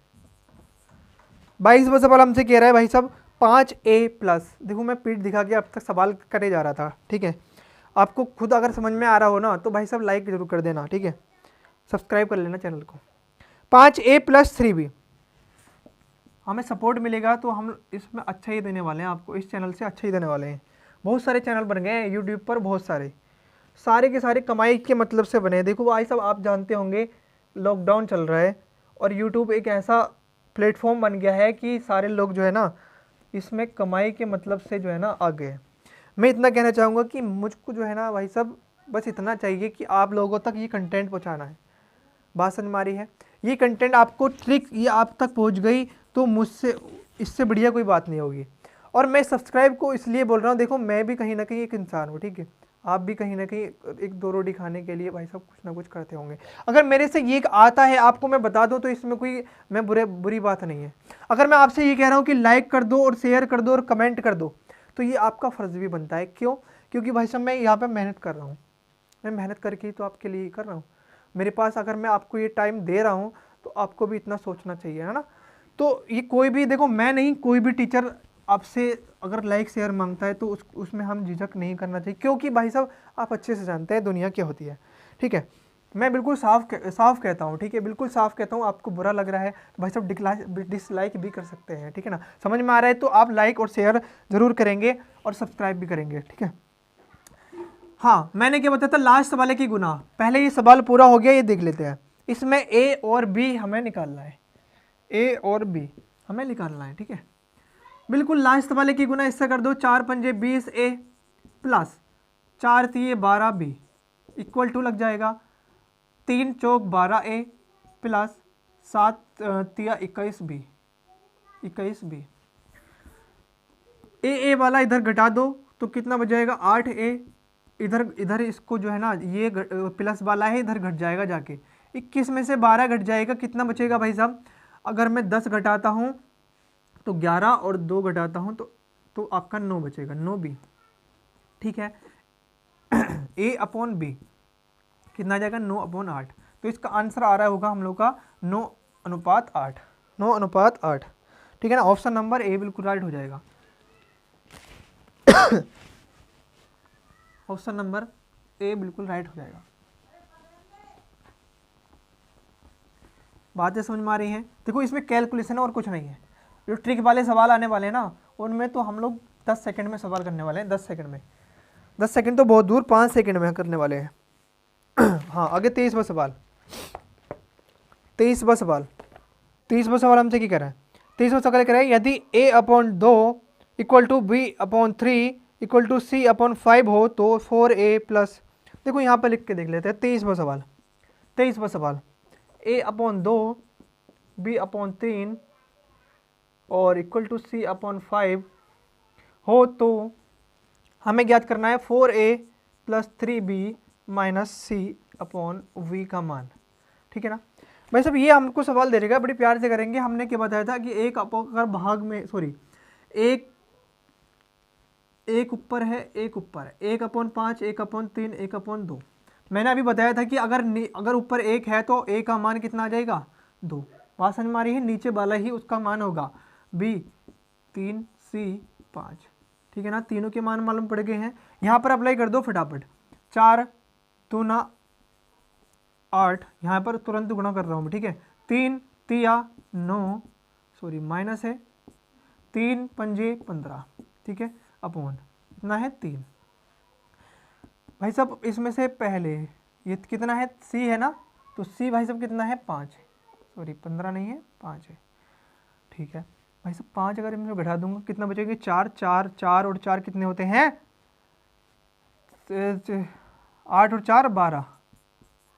22वां सवाल हमसे कह रहा है भाई साहब 5a प्लस, देखो मैं पीठ दिखा के अब तक सवाल करे जा रहा था, ठीक है। आपको खुद अगर समझ में आ रहा हो ना तो भाई साहब लाइक जरूर कर देना, ठीक है, सब्सक्राइब कर लेना चैनल को। 5a प्लस 3b, हमें सपोर्ट मिलेगा तो हम इसमें अच्छा ही देने वाले हैं आपको, इस चैनल से अच्छा ही देने वाले हैं। बहुत सारे चैनल बन गए हैं यूट्यूब पर, बहुत सारे के सारे कमाई के मतलब से बने हैं। देखो भाई साहब आप जानते होंगे लॉकडाउन चल रहा है और यूट्यूब एक ऐसा प्लेटफॉर्म बन गया है कि सारे लोग जो है ना इसमें कमाई के मतलब से जो है ना आ गए। मैं इतना कहना चाहूँगा कि मुझको जो है ना भाई साहब बस इतना चाहिए कि आप लोगों तक ये कंटेंट पहुँचाना है। बात समझ में आ रही है? ये कंटेंट आपको ट्रिक ये आप तक पहुँच गई तो मुझसे इससे बढ़िया कोई बात नहीं होगी। और मैं सब्सक्राइब को इसलिए बोल रहा हूँ, देखो मैं भी कहीं ना कहीं एक इंसान हूँ, ठीक है, आप भी कहीं ना कहीं एक दो रोटी खाने के लिए भाई साहब कुछ ना कुछ करते होंगे। अगर मेरे से ये आता है आपको मैं बता दूं तो इसमें कोई मैं बुरी बात नहीं है। अगर मैं आपसे ये कह रहा हूँ कि लाइक कर दो और शेयर कर दो और कमेंट कर दो तो ये आपका फ़र्ज़ भी बनता है। क्यों? क्योंकि भाई साहब मैं यहाँ पर मेहनत कर रहा हूँ, मैं मेहनत करके ही तो आपके लिए कर रहा हूँ। मेरे पास अगर मैं आपको ये टाइम दे रहा हूँ तो आपको भी इतना सोचना चाहिए, है ना। तो ये कोई भी देखो मैं नहीं, कोई भी टीचर आपसे अगर लाइक शेयर मांगता है तो उसमें हम झिझक नहीं करना चाहिए, क्योंकि भाई साहब आप अच्छे से जानते हैं दुनिया क्या होती है, ठीक है। मैं बिल्कुल साफ कहता हूँ, ठीक है, बिल्कुल साफ कहता हूँ। आपको बुरा लग रहा है तो भाई साहब डिसलाइक भी कर सकते हैं, ठीक है ना। समझ में आ रहा है तो आप लाइक और शेयर ज़रूर करेंगे और सब्सक्राइब भी करेंगे, ठीक है। हाँ मैंने क्या बताया था लास्ट वाले की गुना, पहले ये सवाल पूरा हो गया, ये देख लेते हैं। इसमें ए और बी हमें निकालना है, ए और बी हमें निकालना है, ठीक है। बिल्कुल लास्ट वाले की गुना इससे कर दो, 4 पंजे 20a plus 4 तिये 12b equal to लग जाएगा 3 चौक 12a प्लस 7 तिया 21b ए वाला इधर घटा दो तो कितना बच जाएगा 8a, इधर इसको जो है ना ये प्लस वाला है इधर घट जाएगा जाके, 21 में से 12 घट जाएगा, कितना बचेगा भाई साहब? अगर मैं 10 घटाता हूँ तो 11 और 2 घटाता हूँ तो आपका 9 बचेगा, 9b, ठीक है। a/b कितना आ जाएगा 9/8, तो इसका आंसर आ रहा होगा हम लोग का 9:8, 9:8, ठीक है ना। ऑप्शन नंबर ए बिल्कुल राइट हो जाएगा। ऑप्शन नंबर ए बिल्कुल राइट हो जाएगा। बातें समझ में आ रही हैं? देखो इसमें कैलकुलेशन और कुछ नहीं है। जो ट्रिक वाले सवाल आने वाले हैं ना उनमें तो हम लोग 10 सेकंड में सवाल करने वाले हैं, 10 सेकंड में, 10 सेकंड तो बहुत दूर, 5 सेकंड में करने वाले हैं। हाँ आगे 23वां सवाल, 23वां सवाल हमसे क्या कह रहा है? 23वां सवाल कह रहा है यदि a/2 equal to b/3 equal to c/5 हो तो 4a प्लस, देखो यहाँ पर लिख के देख लेते हैं 23वां सवाल a/2 b/3 और इक्वल टू c/5 हो तो हमें ज्ञात करना है 4a plus 3b minus c/v का मान, ठीक है ना। भाई साहब ये हमको सवाल दे देगा, बड़ी प्यार से करेंगे। हमने क्या बताया था कि एक अगर भाग में एक ऊपर है, 1/5, 1/3, 1/2। मैंने अभी बताया था कि अगर ऊपर 1 है तो a का मान कितना आ जाएगा 2। बात समझ में आ रही है? नीचे वाला ही उसका मान होगा b 3 c 5, ठीक है ना। तीनों के मान मालूम पड़ गए हैं, यहाँ पर अप्लाई कर दो फटाफट। 4 दूना 8, यहाँ पर तुरंत गुणा कर रहा हूँ, ठीक है। 3 तिया 9 सॉरी माइनस है 3 पंजे 15, ठीक है, अपॉन कितना है 3। भाई साहब इसमें से पहले ये कितना है c है ना, तो c भाई साहब कितना है 5 है, सॉरी 15 नहीं है 5 है, ठीक है भाई साहब 5 अगर इनमें घटा दूंगा कितना बचेगा 4, 4 4 और 4 कितने होते हैं 8 और 4 12,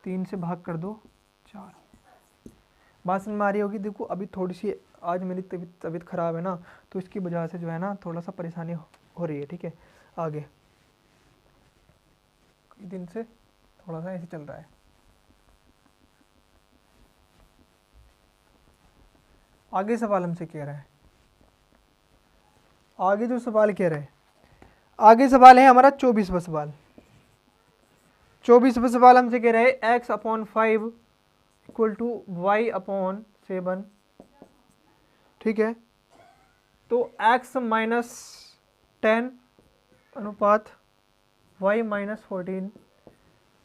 3 से भाग कर दो 4। बात समझ में आ रही होगी। देखो अभी थोड़ी सी आज मेरी तबीयत ख़राब है ना, तो इसकी वजह से जो है ना थोड़ा सा परेशानी हो रही है, ठीक है। आगे कई दिन से थोड़ा सा ऐसे चल रहा है। आगे सवाल हमसे कह रहा है, आगे जो सवाल कह रहे हैं, आगे सवाल है हमारा 24वां सवाल। 24वां सवाल हमसे कह रहा है x/5 इक्वल टू y/7, ठीक है। तो x माइनस 10 अनुपात y माइनस 14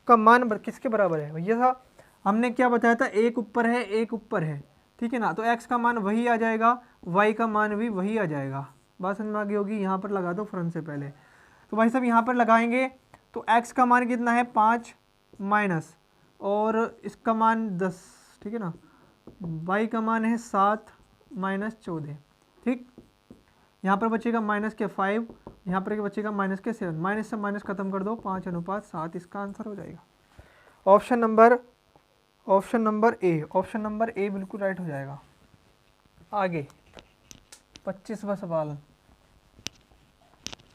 का मान किसके बराबर है भैया साहब? हमने क्या बताया था, एक ऊपर है एक ऊपर है, ठीक है ना, तो x का मान वही आ जाएगा, y का मान भी वही आ जाएगा। बात समझ में आ गई होगी। यहाँ पर लगा दो फ्रंट से पहले, तो भाई साहब यहाँ पर लगाएंगे तो x का मान कितना है 5 माइनस और इसका मान 10, ठीक है ना, y का मान है 7 माइनस 14, ठीक। यहाँ पर बचेगा माइनस के 5, यहाँ पर बचेगा माइनस के 7, माइनस से माइनस खत्म कर दो 5:7, इसका आंसर हो जाएगा option number A. Option number A बिल्कुल राइट हो जाएगा। आगे 25वां सवाल,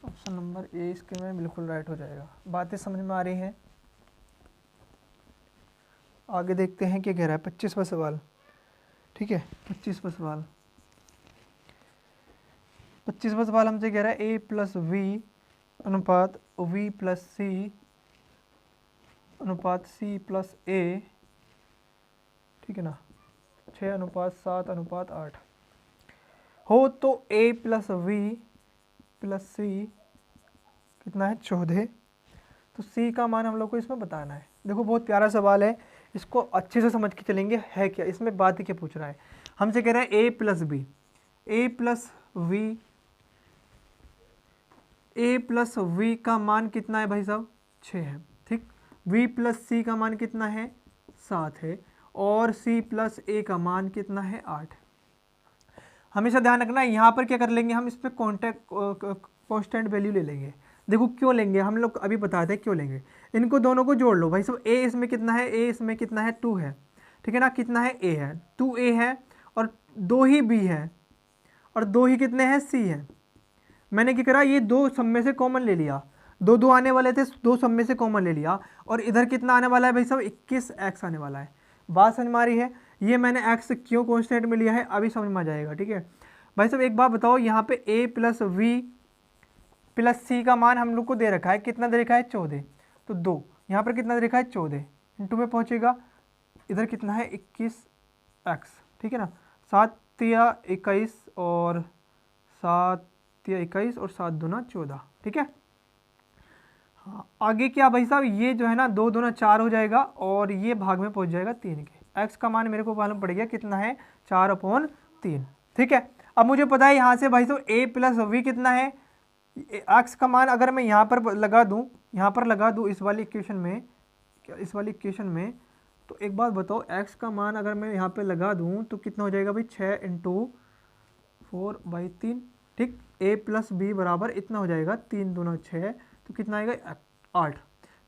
ऑप्शन नंबर ए इसके में बिल्कुल राइट हो जाएगा। बातें समझ में आ रही हैं? आगे देखते हैं क्या कह रहा है 25वां सवाल, ठीक है। 25वां सवाल हमसे कह रहा है a प्लस वी अनुपात v प्लस सी अनुपात c प्लस a, ठीक है ना, 6:7:8 हो तो a प्लस वी प्लस सी कितना है 14, तो c का मान हम लोग को इसमें बताना है। देखो बहुत प्यारा सवाल है, इसको अच्छे से समझ के चलेंगे है क्या इसमें, बात क्या पूछ रहा है हमसे। कह रहा है a प्लस वी का मान कितना है भाई साहब 6 है, ठीक। v प्लस सी का मान कितना है 7 है और c प्लस a का मान कितना है 8। हमेशा ध्यान रखना यहाँ पर क्या कर लेंगे हम, इस पर कांस्टेंट वैल्यू ले लेंगे। देखो क्यों लेंगे हम लोग अभी बताते हैं क्यों लेंगे। इनको दोनों को जोड़ लो भाई साहब, a इसमें कितना है, a इसमें कितना है 2 है, ठीक है ना, कितना है a है 2a है और 2 ही b है और 2 ही कितने हैं c है। मैंने क्या करा, ये 2 सब में से कॉमन ले लिया, 2 आने वाले थे, 2 सब में से कॉमन ले लिया और इधर कितना आने वाला है भाई साहब 21x आने वाला है। बात समझ में आ रही है? ये मैंने x क्यों कांस्टेंट में लिया है अभी समझ में आ जाएगा, ठीक है भाई साहब। एक बात बताओ, यहाँ पे a प्लस वी प्लस सी का मान हम लोग को दे रखा है, कितना दे रखा है 14, तो 2 यहाँ पर कितना दे रखा है 14 इंटू में पहुँचेगा, इधर कितना है 21x, ठीक है ना, 7 या 21 और 7 या 21 और 7 दूना 14, ठीक है। हाँ आगे क्या भाई साहब, ये जो है ना 2 दूना 4 हो जाएगा और ये भाग में पहुंच जाएगा 3 के। x का मान मेरे को मालूम पड़ गया कितना है 4/3, ठीक है। अब मुझे पता है यहाँ से भाई साहब a प्लस वी कितना है, x का मान अगर मैं यहाँ पर लगा दूँ इस वाली इक्वेशन में, तो एक बात बताओ x का मान अगर मैं यहाँ पे लगा दूँ तो कितना हो जाएगा भाई 6 × 4/3, ठीक। a प्लस बी बराबर इतना हो जाएगा 3 दूना 6, तो कितना आएगा 8।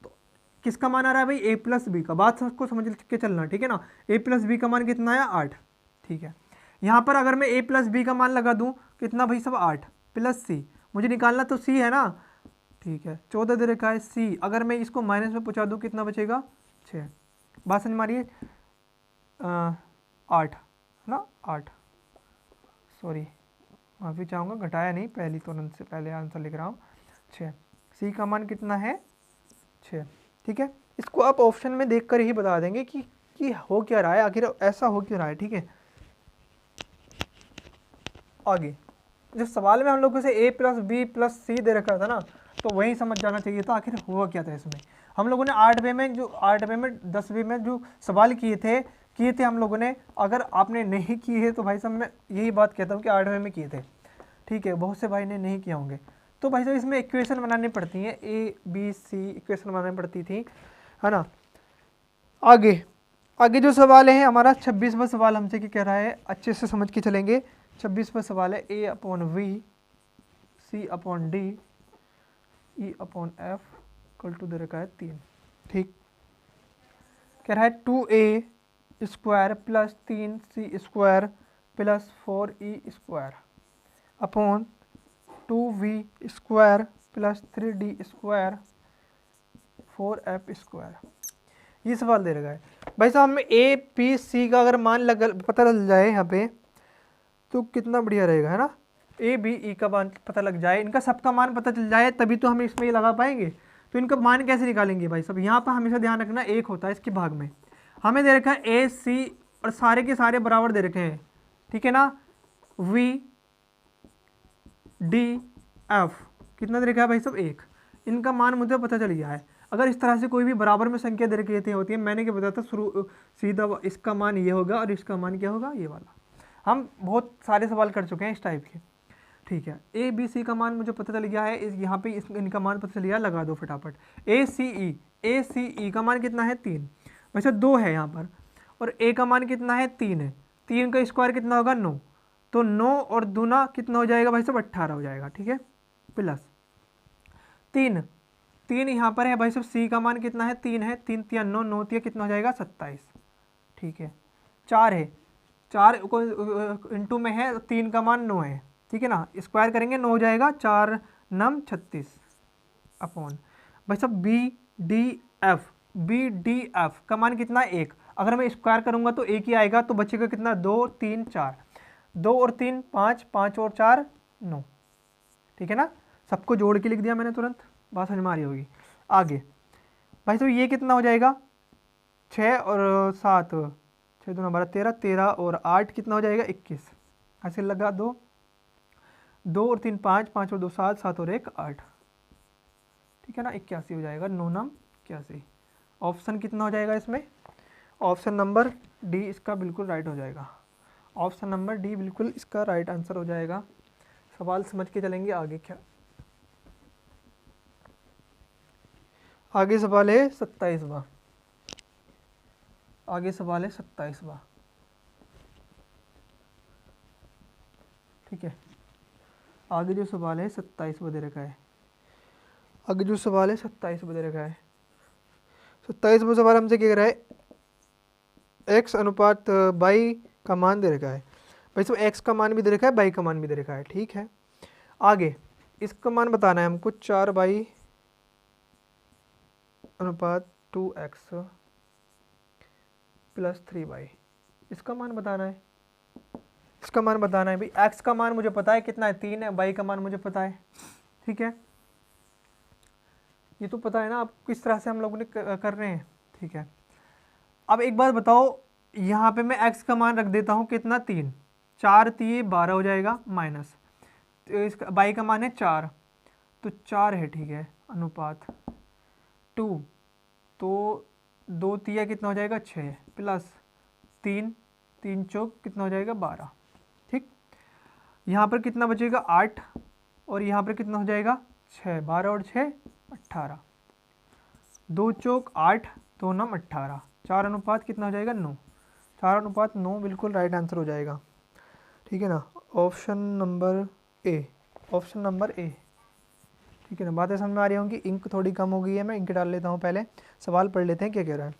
तो किसका मान आ रहा है भाई a प्लस बी का, बात सबको समझ के चलना, ठीक है ना। a प्लस बी का मान कितना है 8, ठीक है। यहाँ पर अगर मैं a प्लस बी का मान लगा दूँ कितना भाई सब 8 प्लस c, मुझे निकालना तो c है ना, ठीक है। 14 दे रखा है c, अगर मैं इसको माइनस में पहुँचा दूँ कितना बचेगा 6। बात समझ मारिए 8 है ना, 8 सॉरी माफ़ी चाहूँगा, घटाया नहीं, पहली तुरंत से पहले आंसर लिख रहा हूँ 6। सी का मान कितना है 6, ठीक है। इसको आप ऑप्शन में देखकर ही बता देंगे कि हो क्या रहा है, आखिर ऐसा हो क्यों रहा है, ठीक है। आगे जब सवाल में हम लोगों से a प्लस बी प्लस सी दे रखा था ना, तो वही समझ जाना चाहिए था आखिर हुआ क्या था इसमें। हम लोगों ने 8वें में 10वें में जो सवाल किए थे किए थे हम लोगों ने। अगर आपने नहीं किए हैं तो भाई साहब मैं यही बात कहता हूँ कि 8वें में किए थे, ठीक है, बहुत से भाई ने नहीं किए होंगे। तो भाई साहब इसमें इक्वेशन बनानी पड़ती है, ए बी सी इक्वेशन बनानी पड़ती थी, है ना। आगे आगे जो सवाल है हमारा 26वां सवाल हमसे क्या कह रहा है, अच्छे से समझ के चलेंगे। 26वां सवाल है A upon B C upon D E upon F equal to दे रखा है 3, ठीक। कह रहा है 2a square plus 3c square plus 4e square upon 2v square plus 3d square 4f square, ये सवाल दे रखा है। भाई साहब हमें ए पी सी का अगर मान पता लग जाए यहाँ पे तो कितना बढ़िया रहेगा, है ना। ए बी ई का मान पता लग जाए, इनका सबका मान पता चल जाए, तभी तो हम इसमें ये लगा पाएंगे। तो इनका मान कैसे निकालेंगे भाई साहब, यहाँ पर हमेशा ध्यान रखना एक होता है इसके भाग में, हमें दे रखा है ए सी और सारे के सारे बराबर दे रखे हैं, ठीक है ना। वी डी एफ कितना दे रखा है भाई साहब 1, इनका मान मुझे पता चल गया है। अगर इस तरह से कोई भी बराबर में संख्या दे रखी होती है, मैंने क्या बताया था शुरू, सीधा इसका मान ये होगा और इसका मान क्या होगा, ये वाला। हम बहुत सारे सवाल कर चुके हैं इस टाइप के, ठीक है। ए बी सी का मान मुझे पता चल गया है, यहाँ पे इनका मान पता चल गया, लगा दो फटाफट। ए सी ई का मान कितना है 3, वैसे 2 है यहाँ पर, और ए का मान कितना है 3 है, 3 का स्क्वायर कितना होगा 9, तो 9 और दूना कितना हो जाएगा भाई साहब 18 हो जाएगा, ठीक है। प्लस 3 यहाँ पर है भाई साहब, सी का मान कितना है 3 है, 3 3 9 9 3 कितना हो जाएगा 27, ठीक है। 4 है, 4 को इंटू में है, 3 का मान 9 है, ठीक है ना, स्क्वायर करेंगे 9 हो जाएगा, 4 9 36 अपॉन भाई साहब बी डी एफ का मान कितना है 1, अगर मैं स्क्वायर करूंगा तो 1 ही आएगा, तो बचेगा कितना 2 3 4, 2 और 3 5, 5 और 4 9, ठीक है ना। सबको जोड़ के लिख दिया मैंने तुरंत, बात समझ में आ रही होगी। आगे भाई साहब ये कितना हो जाएगा 6 और 7, 6 2 12 13, 13 और 8 कितना हो जाएगा 21, ऐसे लगा 2 और 3 5, 5 और 2 7, 7 और 1 8, ठीक है ना, 81 हो जाएगा, 9 9 81। ऑप्शन कितना हो जाएगा इसमें, ऑप्शन नंबर डी इसका बिल्कुल राइट हो जाएगा, ऑप्शन नंबर डी बिल्कुल इसका राइट आंसर हो जाएगा। सवाल समझ के चलेंगे आगे। क्या आगे सवाल है 27वां, आगे सवाल है 27वां, ठीक है। आगे जो सवाल है 27वां दे रखा है, आगे जो सवाल है 27वां दे रखा है। 27वां सवाल हमसे क्या कह रहा है, x अनुपात बाई का मान दे रखा है। भाई सब x का मान भी दे रखा है, बाई का मान भी दे रखा है, ठीक है। आगे इसका मान बताना है हमको, 4 बाई अनुपात 2x प्लस 3 बाई, इसका मान बताना है, इसका मान बताना है भाई। x का मान मुझे पता है कितना है 3 है, बाई का मान मुझे पता है, ठीक है, ये तो पता है ना आप किस तरह से हम लोगों ने कर रहे हैं, ठीक है। अब एक बात बताओ, यहाँ पे मैं x का मान रख देता हूँ कितना 3, 4 3 12 हो जाएगा माइनस, तो इसका बाई का मान है 4, तो 4 है, ठीक है, अनुपात 2, तो 2 3 कितना हो जाएगा 6 प्लस 3 3 चौक कितना हो जाएगा 12, ठीक। यहाँ पर कितना बचेगा 8 और यहाँ पर कितना हो जाएगा 6, 12 और 6 18, 2 चौक 8 2 9 18, 4 अनुपात कितना हो जाएगा 9, 4 अनुपात 9 बिल्कुल राइट आंसर हो जाएगा, ठीक है ना। Option number A, option number A, ठीक है ना। बातें समझ में आ रही होंगी। इंक थोड़ी कम हो गई है, मैं इंक डाल लेता हूँ, पहले सवाल पढ़ लेते हैं क्या कह रहा है,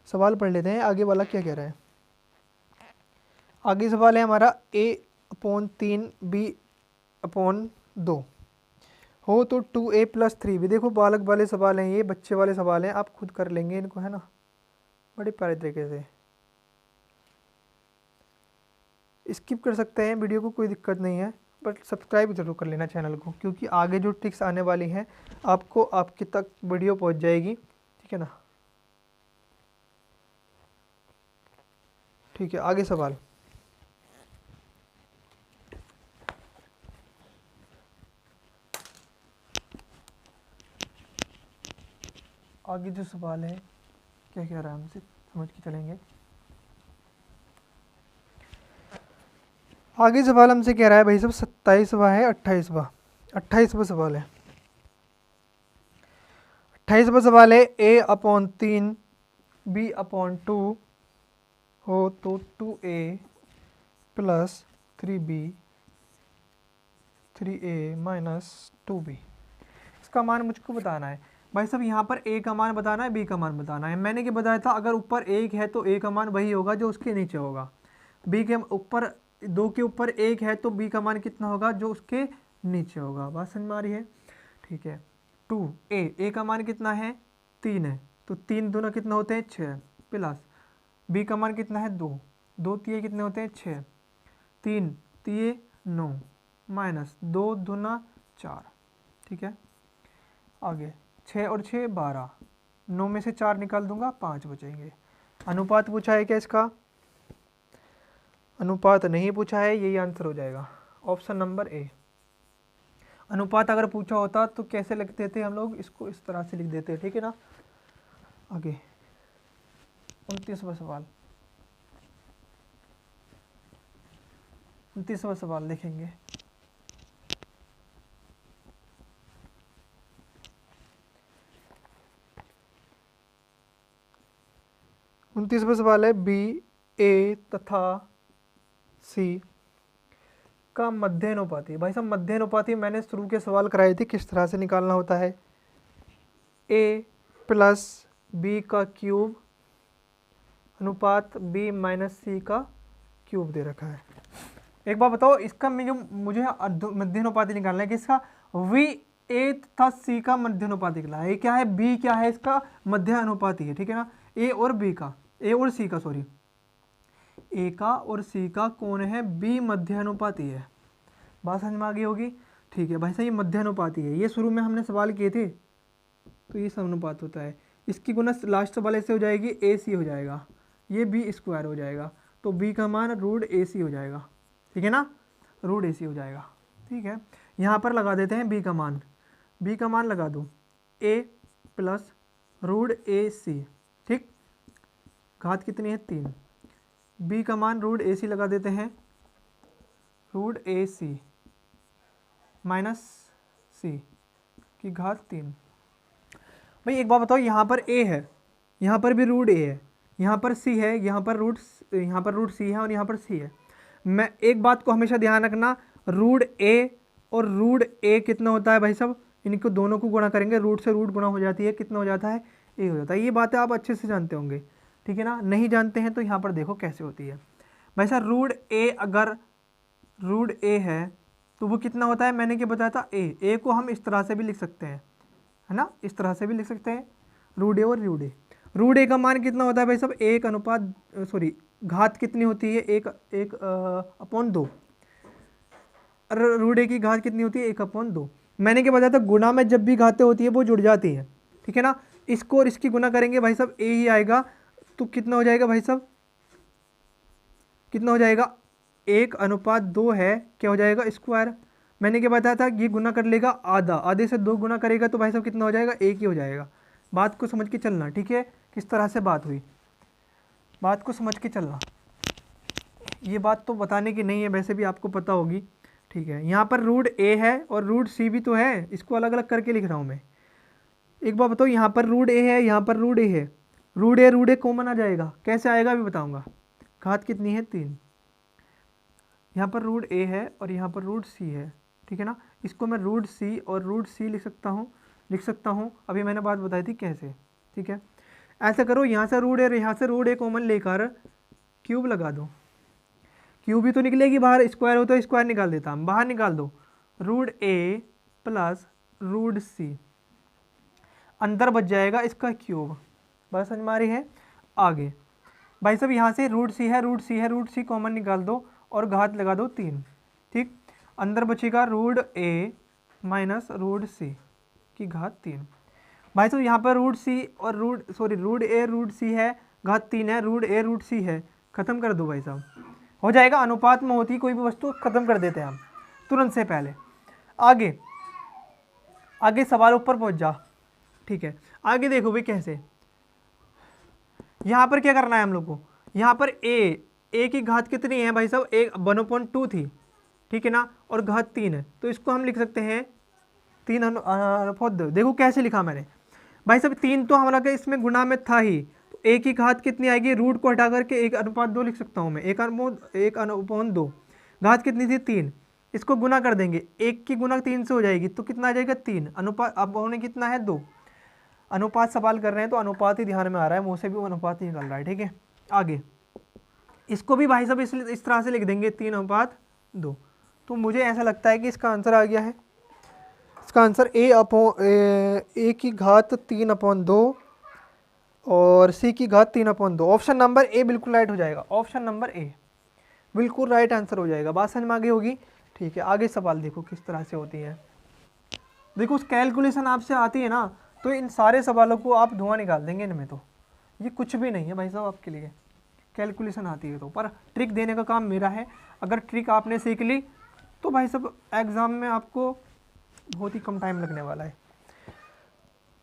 सवाल पढ़ लेते हैं आगे वाला क्या कह रहा है। आगे सवाल है हमारा a/3 b/2 हो तो 2a + 3b। देखो बालक वाले सवाल हैं, ये बच्चे वाले सवाल हैं, आप खुद कर लेंगे इनको, है ना, बड़े प्यारे तरीके से। स्किप कर सकते हैं वीडियो को, कोई दिक्कत नहीं है, बट सब्सक्राइब जरूर कर लेना चैनल को, क्योंकि आगे जो ट्रिक्स आने वाली हैं आपको आपके तक वीडियो पहुंच जाएगी, ठीक है ना। ठीक है, आगे सवाल। आगे जो सवाल है क्या कह रहा है हमसे, समझ के चलेंगे। आगे सवाल हमसे कह रहा है भाई साहब 27वां है 28वां सवाल है। 28वां सवाल है a/3 b/2 हो तो 2a plus 3b 3a minus 2b। इसका मान मुझको बताना है भाई साहब। यहाँ पर a का मान बताना है, b का मान बताना है। मैंने क्या बताया था, अगर ऊपर 1 है तो a का मान वही होगा जो उसके नीचे होगा। b के ऊपर 2 के ऊपर 1 है तो b का मान कितना होगा, जो उसके नीचे होगा। बात समझ में आ रही है? ठीक है। 2a का मान कितना है 3 है, तो 3 दूना कितना होते हैं 6 प्लस b का मान कितना है 2 2 तिये कितने होते हैं 6 3 तिये 9 माइनस 2 दूना 4। ठीक है, आगे 6 और 6 12, 9 में से 4 निकाल दूंगा 5 बचेंगे। अनुपात पूछा है क्या इसका? अनुपात नहीं पूछा है, यही आंसर हो जाएगा ऑप्शन नंबर ए। अनुपात अगर पूछा होता तो कैसे लिख देते हम लोग, इसको इस तरह से लिख देते, ठीक है ना। आगे 29वां सवाल, 29वां सवाल देखेंगे। उनतीसवां सवाल है बी ए तथा सी का मध्यानुपाती। भाई साहब मध्यानुपाती मैंने शुरू के सवाल कराए थे, किस तरह से निकालना होता है। ए प्लस बी का क्यूब अनुपात बी माइनस सी का क्यूब दे रखा है। एक बार बताओ, इसका मुझे मध्यानुपाती निकालना है किसका, वी ए तथा सी का मध्यानुपाती निकला है। ये क्या है, बी क्या है, इसका मध्यानुपाती है, ठीक है ना। ए और बी का, ए और सी का, सॉरी, ए का और सी का कौन है, बी मध्यानुपाती है। बात समझ में आ गई होगी। ठीक है भाई साहब, ये मध्यानुपाती है, ये शुरू में हमने सवाल किए थे, तो ये समानुपात होता है। इसकी गुना लास्ट वाले से हो जाएगी, ए सी हो जाएगा, ये बी स्क्वायर हो जाएगा, तो बी का मान रूट ए सी हो जाएगा, ठीक है ना, रूट ए सी हो जाएगा। ठीक है, यहाँ पर लगा देते हैं बी का मान, बी का मान लगा दूँ ए प्लस रूट ए सी, ठीक, घात कितनी है 3, बी का मान रूट ए सी लगा देते हैं, रूट ए सी माइनस सी की घात 3। भाई एक बात बताओ, यहाँ पर ए है, यहाँ पर भी रूट ए है, यहाँ पर सी है, यहाँ पर रूट सी है और यहाँ पर सी है। मैं एक बात को हमेशा ध्यान रखना, रूट ए और रूट ए कितना होता है भाई साहब, इनको दोनों को गुणा करेंगे, रूट से रूट गुणा हो जाती है, कितना हो जाता है, ए हो जाता है। ये बातें आप अच्छे से जानते होंगे, ठीक है ना। नहीं जानते हैं तो यहाँ पर देखो कैसे होती है भाई साहब। रूट ए अगर रूट ए है तो वो कितना होता है, मैंने क्या बताया था, ए को हम इस तरह से भी लिख सकते हैं, है ना, इस तरह से भी लिख सकते हैं, रूट ए और रूट ए। रूट ए का मान कितना होता है भाई साहब, एक अनुपात सॉरी घात कितनी होती है, एक अपॉन 2। रूट ए की घात कितनी होती है, 1/2। मैंने क्या बताया था, गुणा में जब भी घातें होती है वो जुड़ जाती हैं, ठीक है ना। इसको और इसकी गुणा करेंगे भाई साहब, ए ही आएगा, तो कितना हो जाएगा भाई साहब, कितना हो जाएगा, 1/2 है, क्या हो जाएगा स्क्वायर। मैंने क्या बताया था, ये गुना कर लेगा आधा, आधे से 2 गुना करेगा तो भाई साहब कितना हो जाएगा, 1 ही हो जाएगा। बात को समझ के चलना, ठीक है, किस तरह से बात हुई, बात को समझ के चलना। ये बात तो बताने की नहीं है, वैसे भी आपको पता होगी, ठीक है। यहाँ पर रूट ए है और रूट सी भी तो है, इसको अलग अलग करके लिख रहा हूँ मैं। एक बार बताओ, यहाँ पर रूट ए है, यहाँ पर रूट ए है, रूट ए कॉमन आ जाएगा, कैसे आएगा अभी बताऊँगा। घात कितनी है 3, यहाँ पर रूट ए है और यहाँ पर रूट सी है, ठीक है ना। इसको मैं रूट सी और रूट सी लिख सकता हूँ। अभी मैंने बात बताई थी कैसे, ठीक है। ऐसा करो, यहाँ से रूट ए और यहाँ से रूट ए कॉमन लेकर क्यूब लगा दो, क्यूब भी तो निकलेगी बाहर, स्क्वायर हो तो स्क्वायर निकाल देता हम, बाहर निकाल दो, रूट ए प्लस रूट सी, अंदर बच जाएगा इसका क्यूब। बस समझ में आ रही है। आगे भाई साहब यहाँ से रूट सी है, रूट सी कॉमन निकाल दो और घात लगा दो 3, ठीक, अंदर बचेगा रूट ए माइनस रूट सी की घात 3। भाई साहब यहाँ पर रूट सी और रूट ए रूट सी है, घात 3 है, रूट ए रूट सी है, ख़त्म कर दो भाई साहब, हो जाएगा। अनुपात में होती कोई भी वस्तु ख़त्म कर देते हैं हम तुरंत से पहले। आगे सवाल ऊपर पहुँच जा, ठीक है। आगे देखो भाई कैसे, यहाँ पर क्या करना है हम लोग को, यहाँ पर ए की घात कितनी है भाई साहब, एक 1/2 थी, ठीक है ना, और घात 3 है, तो इसको हम लिख सकते हैं 3/2। देखो कैसे लिखा मैंने भाई साहब, 3 तो हमारा इसमें गुणा में था ही, तो ए की घात कितनी आएगी, रूट को हटा करके 1/2 लिख सकता हूँ मैं, 1/2, घात कितनी थी 3, इसको गुना कर देंगे, 1 की गुना 3 से हो जाएगी, तो कितना आ जाएगा 3 अनुपात, अब उन्होंने कितना है 2, अनुपात सवाल कर रहे हैं तो अनुपात ही ध्यान में आ रहा है, मुँह से भी वो अनुपात ही निकल रहा है, ठीक है। आगे इसको भी भाई साहब इस तरह से लिख देंगे 3/2, तो मुझे ऐसा लगता है कि इसका आंसर आ गया है। इसका आंसर ए की घात 3/2 और सी की घात 3/2, ऑप्शन नंबर ए बिल्कुल राइट हो जाएगा, ऑप्शन नंबर ए बिल्कुल राइट आंसर हो जाएगा। बात समझ में आ गई होगी, ठीक है। आगे सवाल देखो किस तरह से होती है। देखो उस कैलकुलेशन आपसे आती है ना, तो इन सारे सवालों को आप धुआं निकाल देंगे इनमें, तो ये कुछ भी नहीं है भाई साहब आपके लिए, कैलकुलेशन आती है तो, पर ट्रिक देने का काम मेरा है। अगर ट्रिक आपने सीख ली तो भाई साहब एग्ज़ाम में आपको बहुत ही कम टाइम लगने वाला है,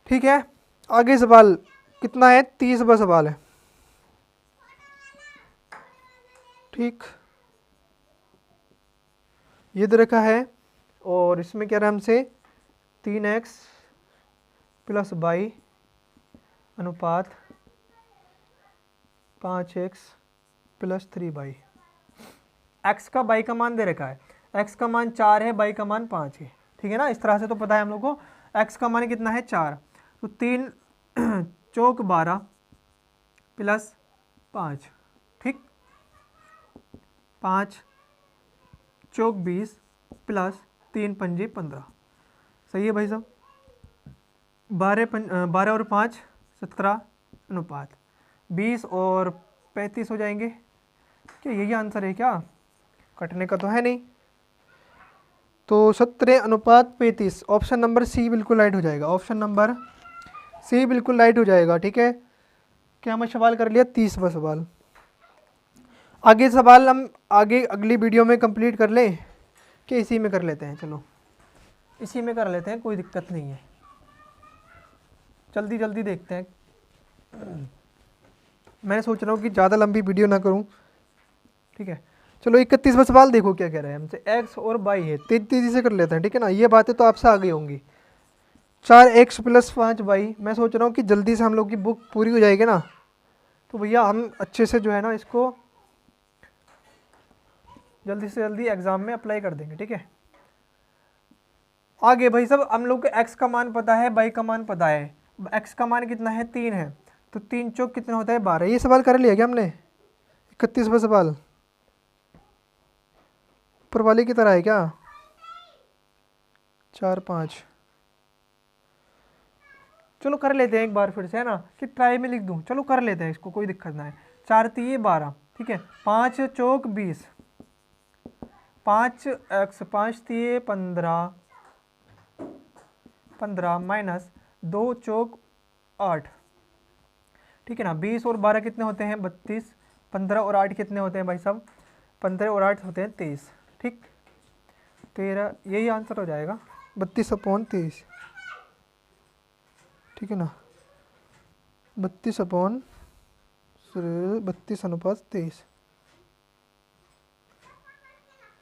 ठीक है। आगे सवाल कितना है, 30वां सवाल है, ठीक, ये दे रखा है और इसमें क्या रहा हमसे 3x + y अनुपात 5x + 3y। x का y का मान दे रखा है, x का मान 4 है, y का मान 5 है, ठीक है ना। इस तरह से तो पता है हम लोग को x का मान कितना है 4, तो 3 चौक 12 + 5, ठीक, 5 चौक 20 + 3 पंजे 15, सही है भाई साहब। 12 और 5 17 अनुपात 20 और 35 हो जाएंगे। क्या यही आंसर है क्या, कटने का तो है नहीं, तो 17/35, ऑप्शन नंबर सी बिल्कुल राइट हो जाएगा, ऑप्शन नंबर सी बिल्कुल राइट हो जाएगा, ठीक है। क्या मैं सवाल कर लिया, 30वां सवाल। आगे सवाल हम आगे अगली वीडियो में कंप्लीट कर लें कि इसी में कर लेते हैं, चलो इसी में कर लेते हैं, कोई दिक्कत नहीं है, जल्दी जल्दी देखते हैं। मैं सोच रहा हूँ कि ज़्यादा लंबी वीडियो ना करूँ, ठीक है। चलो 31वां सवाल देखो क्या कह रहे हैं हमसे, x और y है, तेजी से कर लेते हैं, ठीक है ना। ये बातें तो आपसे आ गई होंगी। 4x + 5y, मैं सोच रहा हूँ कि जल्दी से हम लोग की बुक पूरी हो जाएगी ना, तो भैया हम अच्छे से जो है ना इसको जल्दी से जल्दी एग्ज़ाम में अप्लाई कर देंगे, ठीक है। आगे भाई साहब हम लोग को x का मान पता है, y का मान पता है, x का मान कितना है 3 है, तो 3 चौक कितना होता है 12। ये सवाल कर लिया क्या हमने, 31वां सवाल ऊपर वाले की तरह है क्या, 4 5, चलो कर लेते हैं एक बार फिर से, है ना, कि ट्राई में लिख दूं, चलो कर लेते हैं इसको, कोई दिक्कत ना है। 4 3 12, ठीक है, 5 चौक 20, 5x 5 3 15 -2 चौक 8, ठीक है ना। 20 और 12 कितने होते हैं 32, 15 और 8 कितने होते हैं भाई साहब, 15 और 8 होते हैं 23, ठीक, 13, यही आंसर हो जाएगा 32/23, ठीक है ना, 32/32/23।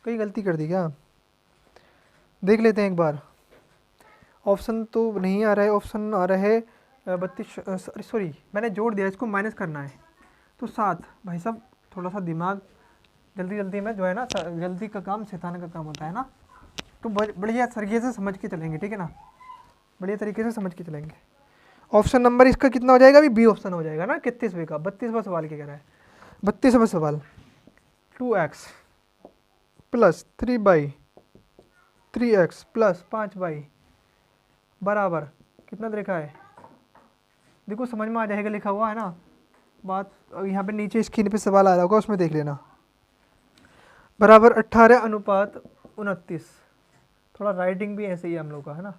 कई गलती कर दी क्या, देख लेते हैं एक बार। ऑप्शन तो नहीं आ रहा है, ऑप्शन आ रहा है 32, सॉरी मैंने जोड़ दिया, इसको माइनस करना है, तो 7। भाई साहब थोड़ा सा दिमाग जल्दी जल्दी में जो है ना, जल्दी का काम शैतान का काम होता है ना, तो बढ़िया तरीके से समझ के चलेंगे, ठीक है ना, बढ़िया तरीके से समझ के चलेंगे। ऑप्शन नंबर इसका कितना हो जाएगा, अभी बी ऑप्शन हो जाएगा ना 31वें का। 32वां सवाल क्या कह रहा है, 32वां सवाल 2x + 3y 3x + 5y बराबर कितना लिखा है, देखो समझ में आ जाएगा, लिखा हुआ है ना बात, यहाँ पे नीचे स्क्रीन पे सवाल आ रहा होगा, उसमें देख लेना, बराबर 18/29। थोड़ा राइटिंग भी ऐसे ही हम लोग का है ना।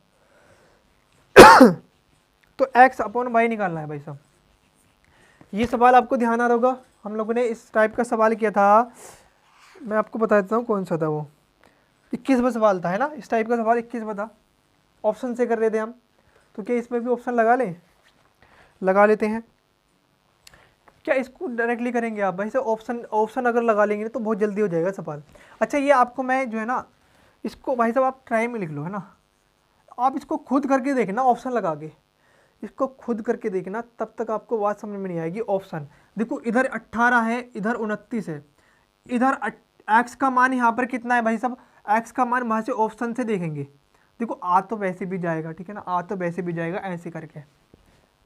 तो x/y निकालना है भाई साहब। ये सवाल आपको ध्यान आ रहा होगा, हम लोगों ने इस टाइप का सवाल किया था, मैं आपको बता देता हूँ कौन सा था वो, 21वां सवाल था, है ना, इस टाइप का सवाल 21वां था, ऑप्शन से कर रहे थे हम, तो क्या इसमें भी ऑप्शन लगा लें, लगा लेते हैं। क्या इसको डायरेक्टली करेंगे आप भाई साहब? ऑप्शन ऑप्शन अगर लगा लेंगे तो बहुत जल्दी हो जाएगा सवाल। अच्छा ये आपको मैं जो है ना, इसको भाई साहब आप ट्राई में लिख लो, है ना, आप इसको खुद करके देखना ऑप्शन लगा के, इसको खुद करके देखना, तब तक आपको बात समझ में नहीं आएगी। ऑप्शन देखो, इधर 18 है, इधर 29 है, इधर एक्स का मान यहाँ पर कितना है भाई साहब? एक्स का मान वहाँ से ऑप्शन से देखेंगे, देखो आ तो वैसे भी जाएगा, ठीक है ना, आ तो वैसे भी जाएगा ऐसे करके,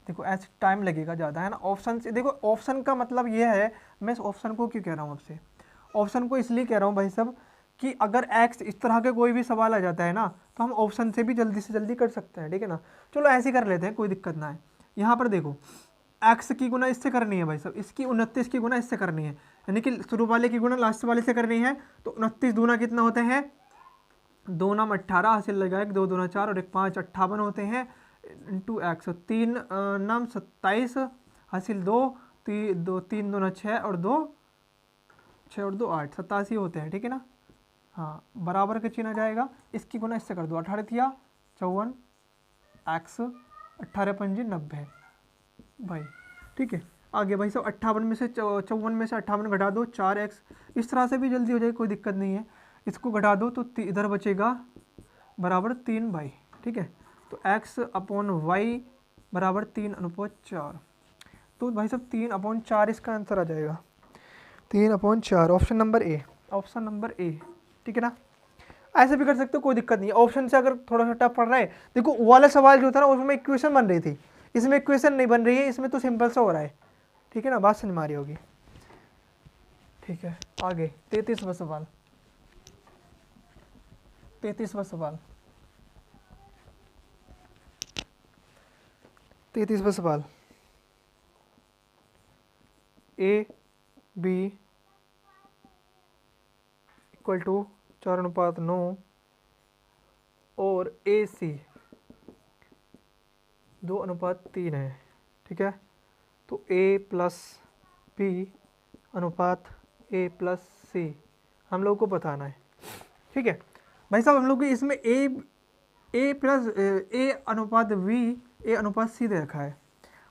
देखो ऐसे टाइम लगेगा ज़्यादा, है ना। ऑप्शन से देखो, ऑप्शन का मतलब ये है, मैं इस ऑप्शन को क्यों कह रहा हूँ आपसे, ऑप्शन को इसलिए कह रहा हूँ भाई साहब कि अगर एक्स इस तरह के कोई भी सवाल आ जाता है ना, तो हम ऑप्शन से भी जल्दी से जल्दी कर सकते हैं, ठीक है ना। चलो ऐसे कर लेते हैं, कोई दिक्कत ना है। यहाँ पर देखो, एक्स की गुना इससे करनी है भाई साहब, इसकी 29 की गुना इससे करनी है, यानी कि शुरू वाले की गुना लास्ट वाले से करनी है। तो 29 दूना कितना होते हैं? 2 नाम 18, हासिल लगा 1 2 दूना 4 और 1 5 58 होते हैं, इंटू एक्स। 3 नाम 27, हासिल 2 3 दूना 6 और 2 6 और 2 8, 87 होते हैं, ठीक है ना। हाँ, बराबर का चिन्ह आ जाएगा, इसकी गुना इससे कर दो, 18 थिया 54 एक्स, 18 पंजी 90 भाई, ठीक है। आगे भाई साहब 58 में से 54 में से 58 घटा दो, 4 एक्स, इस तरह से भी जल्दी हो जाएगी, कोई दिक्कत नहीं है। इसको घटा दो तो इधर बचेगा बराबर 3 भाई, ठीक है। तो x अपॉन वाई बराबर 3/4, तो भाई साहब 3/4 इसका आंसर आ जाएगा, 3/4, option number A, option number A, ठीक है ना। ऐसे भी कर सकते हो, कोई दिक्कत नहीं है। ऑप्शन से अगर थोड़ा सा टफ पड़ रहा है, देखो वो वाला सवाल जो था ना उसमें इक्वेशन बन रही थी, इसमें इक्वेशन नहीं बन रही है, इसमें तो सिंपल सा हो रहा है, ठीक है ना, बात समझ में आ रही होगी, ठीक है। आगे 33वां सवाल, 33वां सवाल, 33वां सवाल, ए बी इक्वल टू 4:9 और ए सी 2:3 है, ठीक है। तो a प्लस बी अनुपात a प्लस सी हम लोग को बताना है, ठीक है भाई साहब। हम लोग को इसमें a प्लस a अनुपात v a अनुपात c दे रखा है।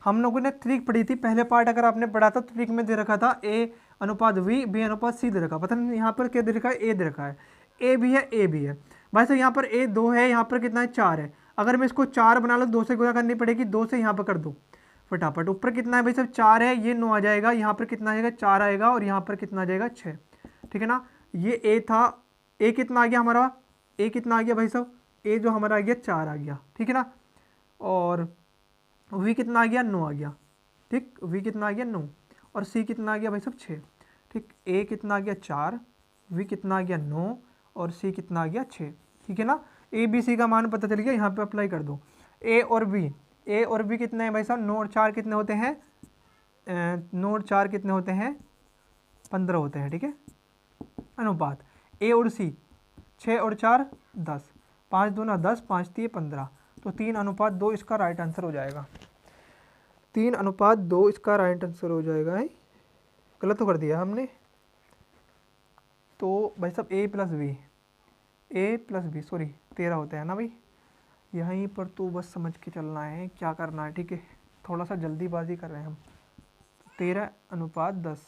हम लोगों ने ट्रिक पढ़ी थी, पहले पार्ट अगर आपने पढ़ा था, ट्रिक में दे रखा था a अनुपात v b अनुपात c दे रखा, पता नहीं यहाँ पर क्या दे रखा है, a दे रखा है, a भी है a भी है भाई साहब। यहाँ पर a 2 है, यहाँ पर कितना है 4 है, अगर मैं इसको 4 बना लो 2 से गुणा करनी पड़ेगी, 2 से यहाँ पर कर दो फटाफट। ऊपर कितना है भाई साहब 4 है, ये 9 आ जाएगा, यहाँ पर कितना आएगा 4 आएगा और यहाँ पर कितना आ जाएगा 6, ठीक है ना। ये a था, a कितना आ गया हमारा, a कितना आ गया भाई साहब, a जो हमारा आ गया 4 आ गया, ठीक है ना। और v कितना आ गया 9 आ गया, ठीक, v कितना आ गया 9 और c कितना आ गया भाई साहब 6, ठीक। a कितना आ गया 4, v कितना आ गया 9 और c कितना आ गया 6, ठीक है ना। a b c का मान पता चल गया, यहाँ पे अप्लाई कर दो। a और b कितने हैं भाई साहब, 9 और 4 कितने होते हैं, 9 और 4 कितने होते हैं 15 होते हैं, ठीक है। अनुपात a और c 6 और 4 10, 5 दूना 10, 5 3 15, तो 3:2 इसका राइट आंसर हो जाएगा, 3:2 इसका राइट आंसर हो जाएगा। है गलत तो कर दिया हमने, तो भाई साहब a प्लस बी सॉरी 13 होते हैं ना भाई, यहीं पर तो बस समझ के चलना है क्या करना है, ठीक है। थोड़ा सा जल्दीबाजी कर रहे हैं हम, 13:10,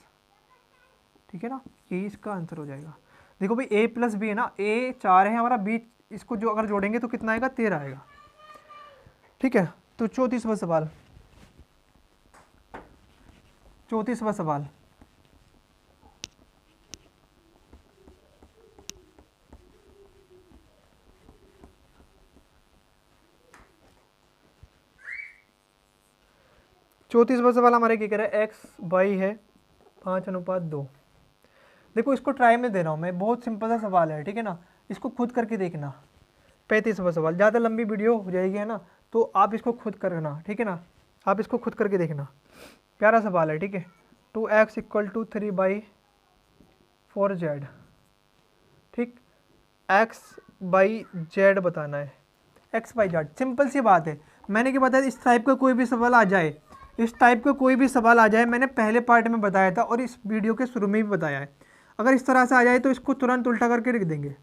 ठीक है ना, ये इसका आंसर हो जाएगा। देखो भाई a प्लस बी है ना, a 4 है हमारा, b इसको जो अगर जोड़ेंगे तो कितना आएगा 13 आएगा, ठीक है। तो 34वां सवाल, 34वां सवाल, हमारे क्या कह रहा है, एक्स वाई है 5:2। देखो इसको ट्राई में दे रहा हूँ मैं, बहुत सिंपल सा सवाल है, ठीक है ना, इसको खुद करके देखना। 35वां सवाल, ज़्यादा लंबी वीडियो हो जाएगी, है ना, तो आप इसको खुद करना, ठीक है ना, आप इसको खुद करके देखना, प्यारा सवाल है, ठीक है। 2x = 3/4z, ठीक, x/z बताना है, x/z, सिंपल सी बात है। मैंने क्या बताया, इस टाइप का कोई भी सवाल आ जाए, इस टाइप का कोई भी सवाल आ जाए, मैंने पहले पार्ट में बताया था और इस वीडियो के शुरू में भी बताया है, अगर इस तरह से आ जाए तो इसको तुरंत उल्टा करके लिख देंगे,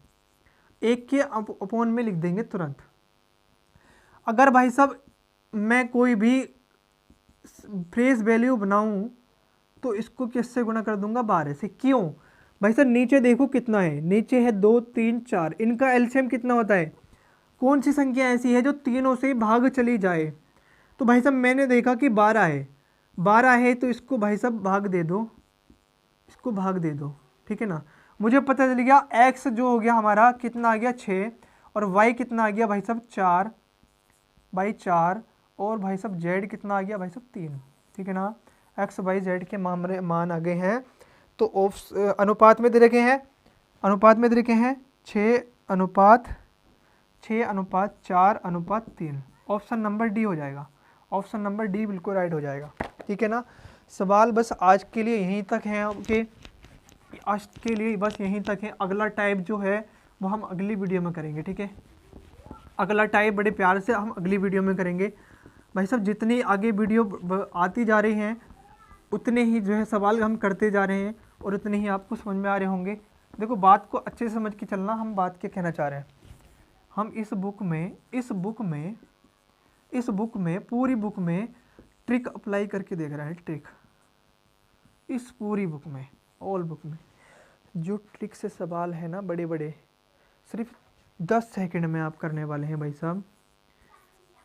1 के अपॉन में लिख देंगे तुरंत। अगर भाई साहब मैं कोई भी फेस वैल्यू बनाऊं तो इसको किससे गुणा कर दूंगा 12 से। क्यों भाई साहब, नीचे देखो कितना है, नीचे है 2 3 4, इनका एलसीएम कितना होता है। कौन सी संख्या ऐसी है जो तीनों से भाग चली जाए। तो भाई साहब मैंने देखा कि 12 है, 12 है तो इसको भाई साहब भाग दे दो, इसको भाग दे दो, ठीक है ना। मुझे पता चल गया x जो हो गया हमारा कितना आ गया 6, और y कितना आ गया भाई साहब 4/4, और भाई साहब z कितना आ गया भाई साहब 3, ठीक है ना। x y z के मान आ गए हैं। तो अनुपात में दे रखे हैं, अनुपात में दे रखे हैं 6:4:3। ऑप्शन नंबर डी हो जाएगा, ऑप्शन नंबर डी बिल्कुल राइट हो जाएगा, ठीक है ना। सवाल बस आज के लिए यहीं तक है आपके, आज के लिए बस यहीं तक है। अगला टाइप जो है वो हम अगली वीडियो में करेंगे, ठीक है। अगला टाइप बड़े प्यार से हम अगली वीडियो में करेंगे। भाई साहब जितनी आगे वीडियो आती जा रही हैं उतने ही जो है सवाल हम करते जा रहे हैं, और उतने ही आपको समझ में आ रहे होंगे। देखो बात को अच्छे से समझ के चलना, हम बात क्या कहना चाह रहे हैं। हम इस बुक में पूरी बुक में ट्रिक अप्लाई करके देख रहे हैं। ट्रिक इस पूरी बुक में, ऑल बुक में जो ट्रिक से सवाल है ना बड़े बड़े, सिर्फ 10 सेकंड में आप करने वाले हैं भाई साहब।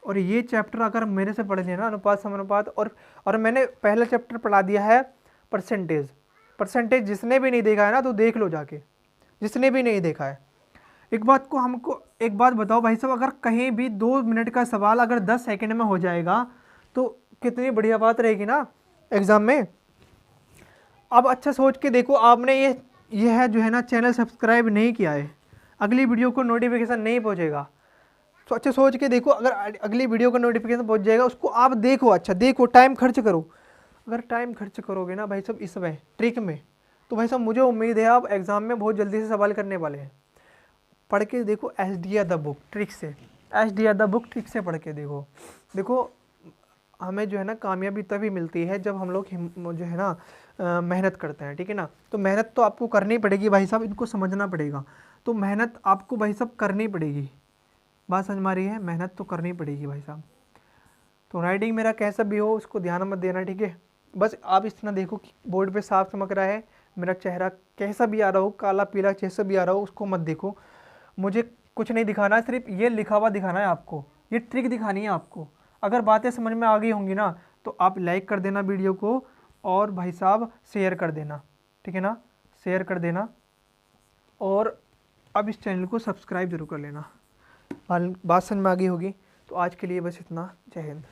और ये चैप्टर अगर मेरे से पढ़ लिया ना, अनुपात समानुपात, और मैंने पहला चैप्टर पढ़ा दिया है परसेंटेज। जिसने भी नहीं देखा है ना तो देख लो जाके, जिसने भी नहीं देखा है। एक बात को हमको एक बात बताओ भाई साहब, अगर कहीं भी 2 मिनट का सवाल अगर 10 सेकंड में हो जाएगा तो कितनी बढ़िया बात रहेगी ना एग्ज़ाम में। अब अच्छा सोच के देखो, आपने ये है जो है ना चैनल सब्सक्राइब नहीं किया है, अगली वीडियो को नोटिफिकेशन नहीं पहुंचेगा। तो अच्छा सोच के देखो, अगर अगली वीडियो का नोटिफिकेशन पहुंच जाएगा उसको आप देखो, अच्छा देखो, टाइम खर्च करो। अगर टाइम खर्च करोगे ना भाई साहब इसमें ट्रिक में, तो भाई साहब मुझे उम्मीद है आप एग्ज़ाम में बहुत जल्दी से सवाल करने वाले हैं। पढ़ के देखो एसडीआर द बुक ट्रिक से, एसडीआर द बुक ट्रिक से पढ़ के देखो। देखो हमें जो है ना कामयाबी तभी मिलती है जब हम लोग जो है ना मेहनत करते हैं, ठीक है ना। तो मेहनत तो आपको करनी पड़ेगी भाई साहब, इनको समझना पड़ेगा। तो मेहनत आपको भाई साहब करनी पड़ेगी, बात समझ में आ रही है, मेहनत तो करनी पड़ेगी भाई साहब। तो राइटिंग मेरा कैसा भी हो उसको ध्यान मत देना, ठीक है। बस आप इस तरह देखो कि बोर्ड पे साफ चमक रहा है, मेरा चेहरा कैसा भी आ रहा हो, काला पीला जैसा भी आ रहा हो, उसको मत देखो। मुझे कुछ नहीं दिखाना है, सिर्फ ये लिखा हुआ दिखाना है आपको, ये ट्रिक दिखानी है आपको। अगर बातें समझ में आ गई होंगी ना तो आप लाइक कर देना वीडियो को, और भाई साहब शेयर कर देना, ठीक है ना, शेयर कर देना। और अब इस चैनल को सब्सक्राइब जरूर कर लेना। बात समझ में आ गई होगी। तो आज के लिए बस इतना, जय हिंद।